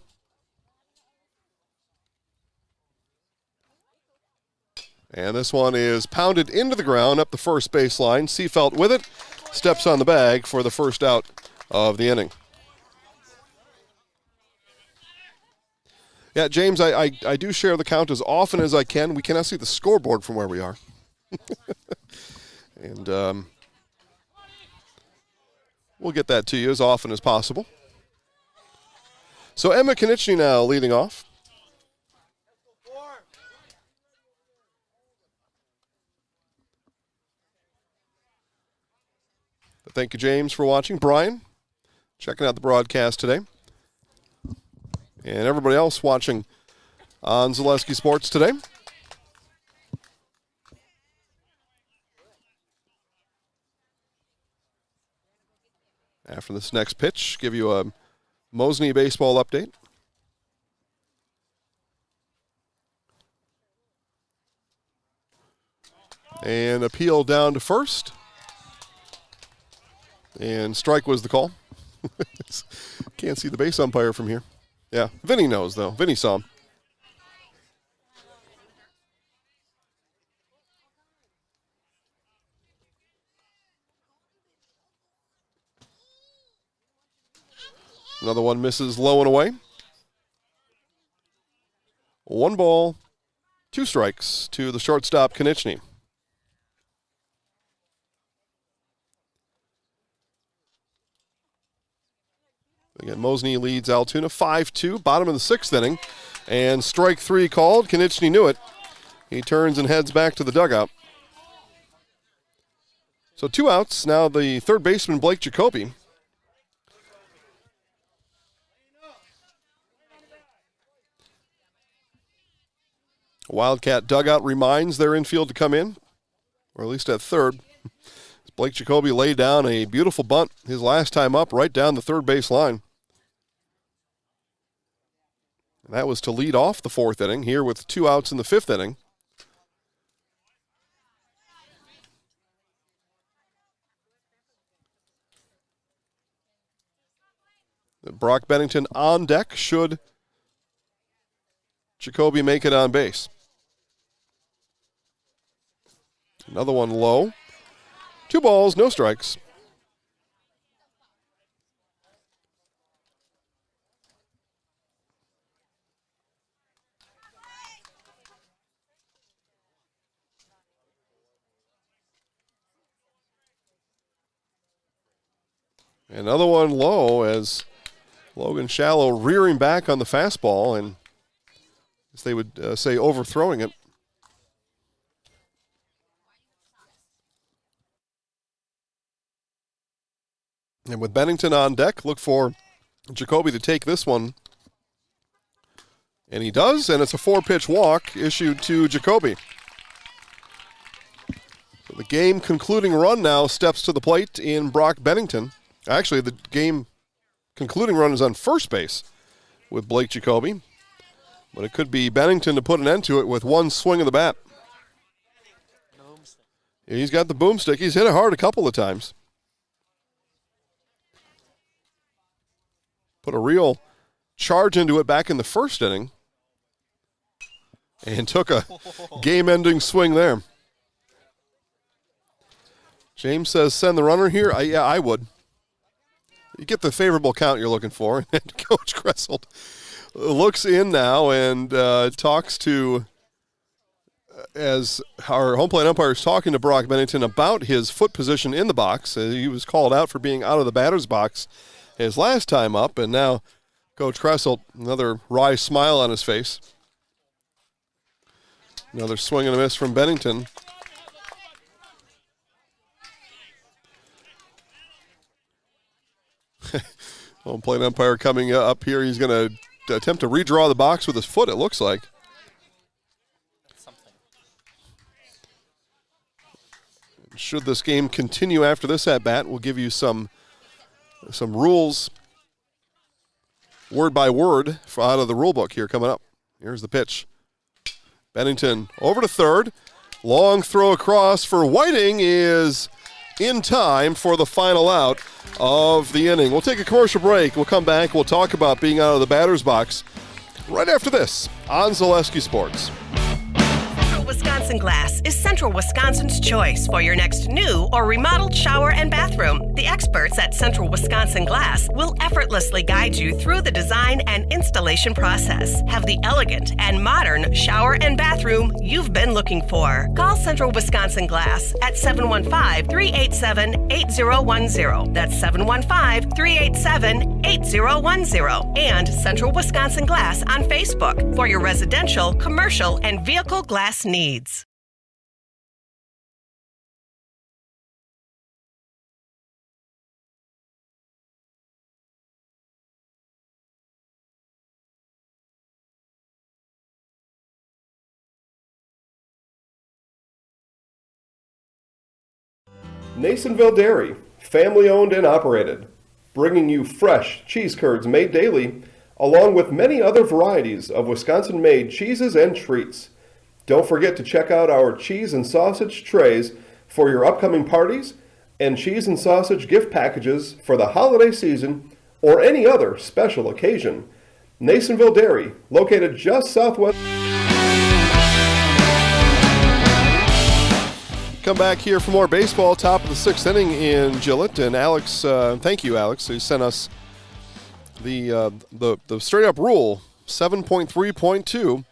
And this one is pounded into the ground up the first baseline. Seefelt with it, steps on the bag for the first out of the inning. Yeah, James, I do share the count as often as I can. We cannot see the scoreboard from where we are. And we'll get that to you as often as possible. So Emma Konieczny now leading off. Thank you, James, for watching. Brian, checking out the broadcast today. And everybody else watching on Zaleski Sports today. After this next pitch, give you a Mosney baseball update. And appeal down to first. And strike was the call. Can't see the base umpire from here. Yeah, Vinny knows, though. Vinny saw him. Another one misses low and away. 1 ball, 2 strikes to the shortstop, Konechny. Again, Mosney leads Altoona 5-2, bottom of the 6th inning. And strike 3 called. Konechny knew it. He turns and heads back to the dugout. So 2 outs. Now the third baseman, Blake Jacoby. Wildcat dugout reminds their infield to come in, or at least at third. Blake Jacoby laid down a beautiful bunt his last time up right down the third base line. And that was to lead off the 4th inning, here with 2 outs in the 5th inning. Brock Bennington on deck should Jacoby make it on base. Another one low. 2 balls, no strikes. Another one low as Logan Shallow rearing back on the fastball, and as they would say, overthrowing it. And with Bennington on deck, look for Jacoby to take this one. And he does, and it's a 4-pitch walk issued to Jacoby. So the game concluding run now steps to the plate in Brock Bennington. Actually, the game concluding run is on first base with Blake Jacoby. But it could be Bennington to put an end to it with one swing of the bat. He's got the boomstick. He's hit it hard a couple of times. Put a real charge into it back in the 1st inning. And took a game-ending swing there. James says, send the runner here. Yeah, I would. You get the favorable count you're looking for. And Coach Kressel looks in now and talks to, as our home plate umpire is talking to Brock Bennington about his foot position in the box. He was called out for being out of the batter's box his last time up, and now Coach Kressel, another wry smile on his face. Another swing and a miss from Bennington. Home plate umpire coming up here. He's going to attempt to redraw the box with his foot, it looks like. Should this game continue after this at-bat, we'll give you some rules word by word out of the rule book here coming up. Here's the pitch. Bennington over to third. Long throw across for Whiting is in time for the final out of the inning. We'll take a commercial break. We'll come back. We'll talk about being out of the batter's box right after this on Zaleski Sports. Wisconsin Glass is Central Wisconsin's choice for your next new or remodeled shower and bathroom. The experts at Central Wisconsin Glass will effortlessly guide you through the design and installation process. Have the elegant and modern shower and bathroom you've been looking for. Call Central Wisconsin Glass at 715-387-8010. That's 715-387-8010. And Central Wisconsin Glass on Facebook for your residential, commercial, and vehicle glass needs. Nasonville Dairy, family owned and operated, bringing you fresh cheese curds made daily, along with many other varieties of Wisconsin-made cheeses and treats. Don't forget to check out our cheese and sausage trays for your upcoming parties and cheese and sausage gift packages for the holiday season or any other special occasion. Nasonville Dairy, located just southwest. Come back here for more baseball, top of the 6th inning in Gillette. And Alex, thank you, Alex, who sent us the straight-up rule, 7.3.2.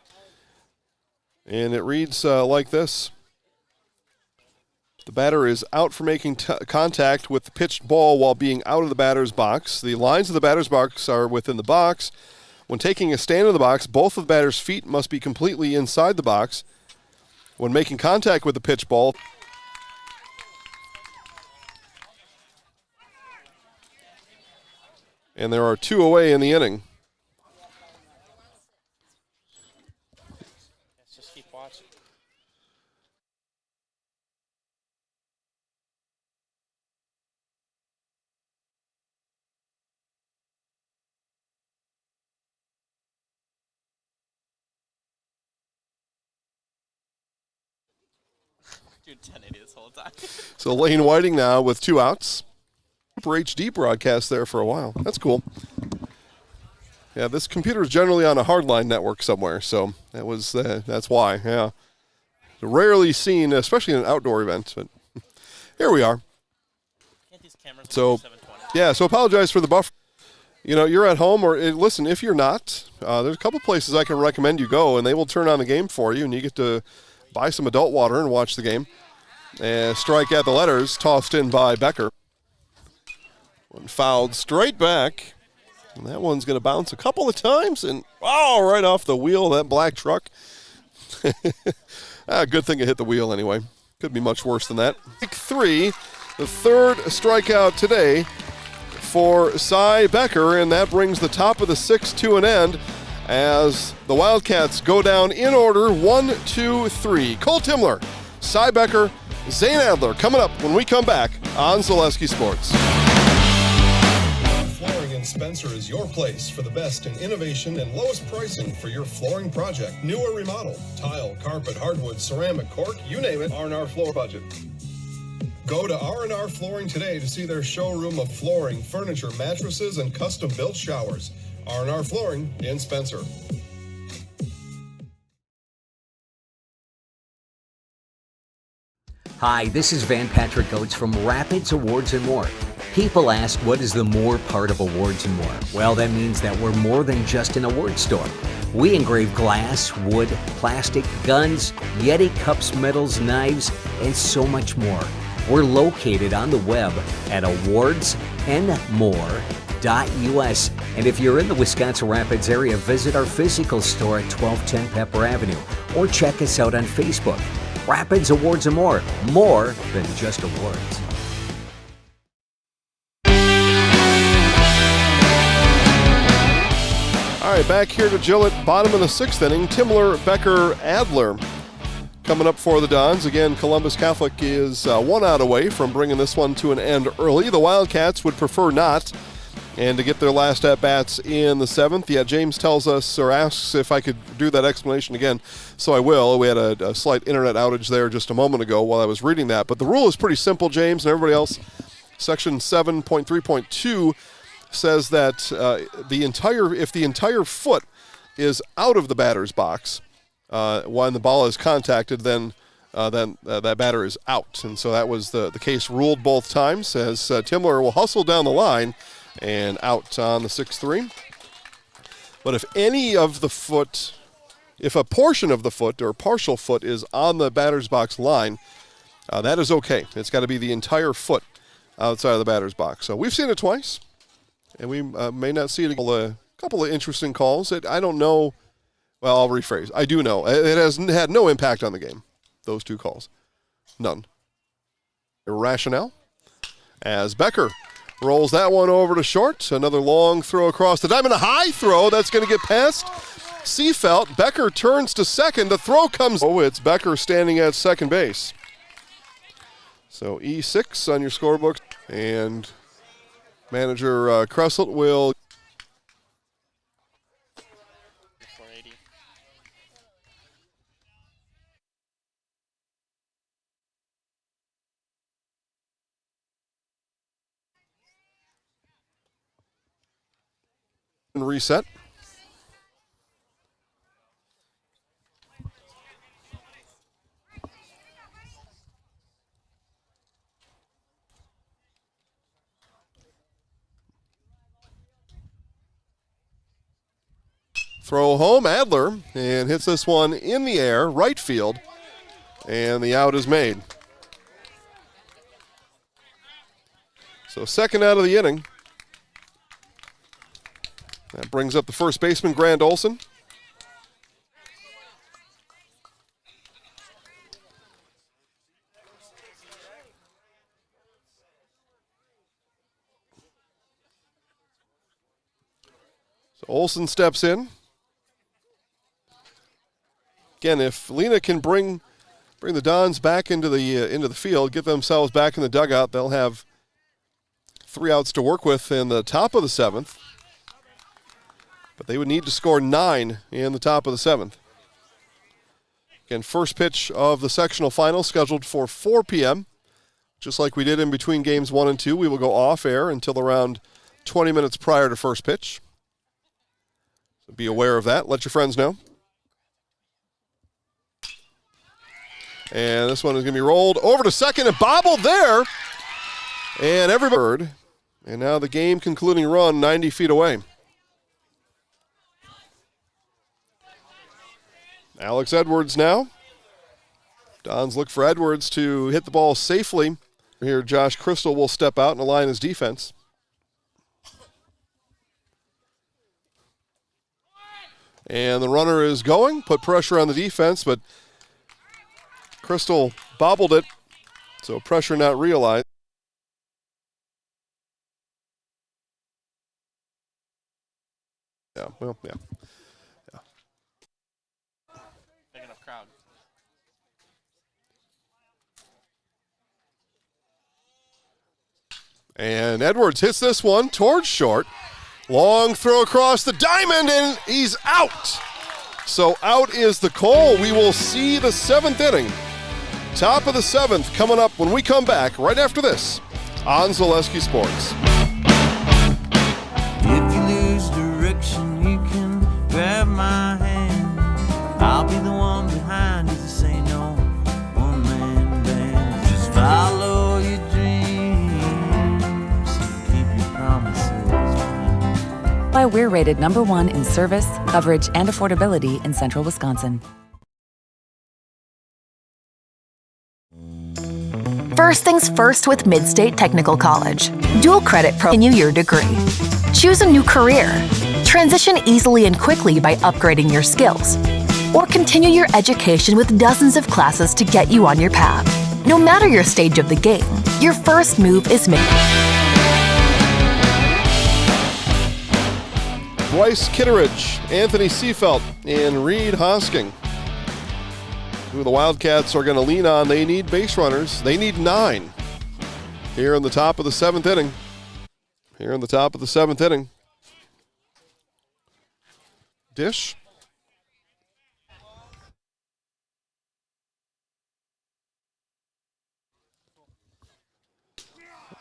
And it reads like this. The batter is out for making contact with the pitched ball while being out of the batter's box. The lines of the batter's box are within the box. When taking a stand in the box, both of the batter's feet must be completely inside the box. When making contact with the pitched ball, and there are 2 away in the inning. Let's just keep watching. Dude, 1080 this whole time. So Lane Whiting now with 2 outs. Super HD broadcast there for a while. That's cool. Yeah, this computer is generally on a hardline network somewhere, so that's why. Yeah, rarely seen, especially in an outdoor event. But here we are. So, yeah. So apologize for the buffer. You know, you're at home, or listen. If you're not, there's a couple places I can recommend you go, and they will turn on the game for you, and you get to buy some adult water and watch the game. Strike at the letters, tossed in by Becker. One fouled straight back. And that one's going to bounce a couple of times. And, right off the wheel of that black truck. Good thing it hit the wheel anyway. Could be much worse than that. 3, the 3rd strikeout today for Cy Becker. And that brings the top of the 6th to an end as the Wildcats go down in order. 1, 2, 3. Cole Timler, Cy Becker, Zane Adler coming up when we come back on Zaleski Sports. Flooring in Spencer is your place for the best in innovation and lowest pricing for your flooring project. New or remodel, tile, carpet, hardwood, ceramic, cork, you name it, R&R Floor Budget. Go to R&R Flooring today to see their showroom of flooring, furniture, mattresses, and custom-built showers. R&R Flooring in Spencer. Hi, this is Van Patrick Oates from Rapids Awards and More. People ask, what is the more part of Awards and More? Well, that means that we're more than just an award store. We engrave glass, wood, plastic, guns, Yeti cups, medals, knives, and so much more. We're located on the web at awardsandmore.us. And if you're in the Wisconsin Rapids area, visit our physical store at 1210 Pepper Avenue or check us out on Facebook. Rapids Awards and More than just awards. All right, back here to Gillette, bottom of the 6th inning. Timler, Becker, Adler coming up for the Dons. Again, Columbus Catholic is 1 out away from bringing this one to an end early. The Wildcats would prefer not, and to get their last at-bats in the 7th. Yeah, James tells us, or asks if I could do that explanation again, so I will. We had a slight internet outage there just a moment ago while I was reading that. But the rule is pretty simple, James, and everybody else. Section 7.3.2 says that if the entire foot is out of the batter's box when the ball is contacted, then that batter is out. And so that was the case ruled both times, as Timler will hustle down the line and out on the 6-3. But if any of the foot, if a portion of the foot or partial foot is on the batter's box line, that is okay. It's got to be the entire foot outside of the batter's box. So we've seen it twice, and we may not see it again. A couple of interesting calls. I don't know. Well, I'll rephrase. I do know. It has had no impact on the game, those 2 calls. None. Irrationale. As Becker rolls that one over to short. Another long throw across the diamond. A high throw. That's going to get past Seafelt. Becker turns to second. The throw comes. Oh, it's Becker standing at second base. So E6 on your scorebook, and manager Kresselt will reset. Throw home, Adler, and hits this one in the air, right field, and the out is made. So second out of the inning. That brings up the first baseman, Grant Olson. So Olson steps in. Again, if Lena can bring the Dons back into the field, get themselves back in the dugout, they'll have 3 outs to work with in the top of the 7th. But they would need to score 9 in the top of the 7th. Again, first pitch of the sectional final scheduled for 4 p.m. Just like we did in between games 1 and 2, we will go off air until around 20 minutes prior to first pitch. So be aware of that. Let your friends know. And this one is going to be rolled over to second and bobbled there. And everybody. And now the game concluding run 90 feet away. Alex Edwards now. Dons look for Edwards to hit the ball safely. Here, Josh Crystal will step out and align his defense. And the runner is going, put pressure on the defense, but Crystal bobbled it, so pressure not realized. Yeah, well, yeah. Big enough crowd. And Edwards hits this one towards short. Long throw across the diamond, and he's out. So out is the call. We will see the 7th inning. Top of the 7th coming up when we come back right after this on Zaleski Sports. If you lose direction, you can grab my hand. I'll be the one behind you to say no. One-man band. Just follow your dreams and keep your promises. Why we're rated #1 in service, coverage, and affordability in Central Wisconsin. First things first with Midstate Technical College. Dual credit continue your degree. Choose a new career. Transition easily and quickly by upgrading your skills. Or continue your education with dozens of classes to get you on your path. No matter your stage of the game, your first move is made. Bryce Kitteridge, Anthony Seafelt, and Reed Hosking. Who the Wildcats are going to lean on. They need base runners. They need 9 here in the top of the 7th inning. Here in the top of the 7th inning. Dish.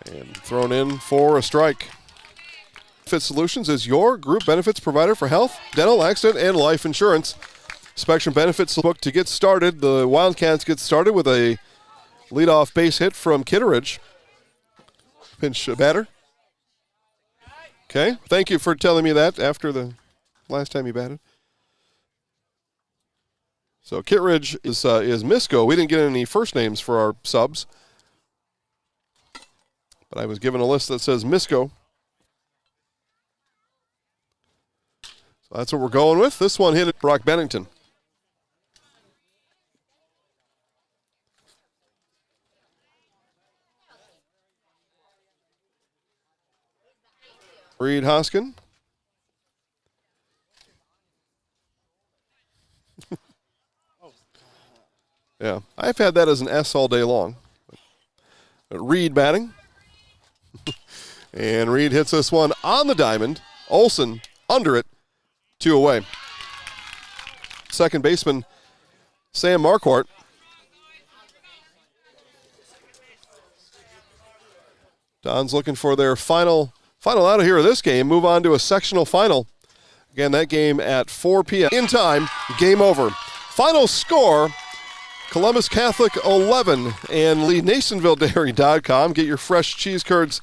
And thrown in for a strike. Benefit Solutions is your group benefits provider for health, dental, accident, and life insurance. Spectrum Benefits book to get started. The Wildcats get started with a leadoff base hit from Kitteridge. Pinch batter. Okay, thank you for telling me that after the last time you batted. So Kitteridge is Misko. We didn't get any first names for our subs, but I was given a list that says Misko. So that's what we're going with. This one hit at Brock Bennington. Reed Hoskin. Yeah, I've had that as an S all day long. Reed batting. And Reed hits this one on the diamond. Olsen under it, 2 away. Second baseman Sam Marquardt. Don's looking for their final out of here of this game. Move on to a sectional final. Again, that game at 4 p.m. In time, game over. Final score, Columbus Catholic 11 and lead NasonvilleDairy.com. Get your fresh cheese curds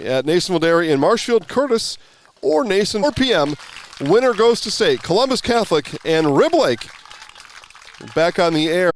at Nasonville Dairy in Marshfield, Curtis, or Nason. 4 p.m. Winner goes to state. Columbus Catholic and Rib Lake back on the air.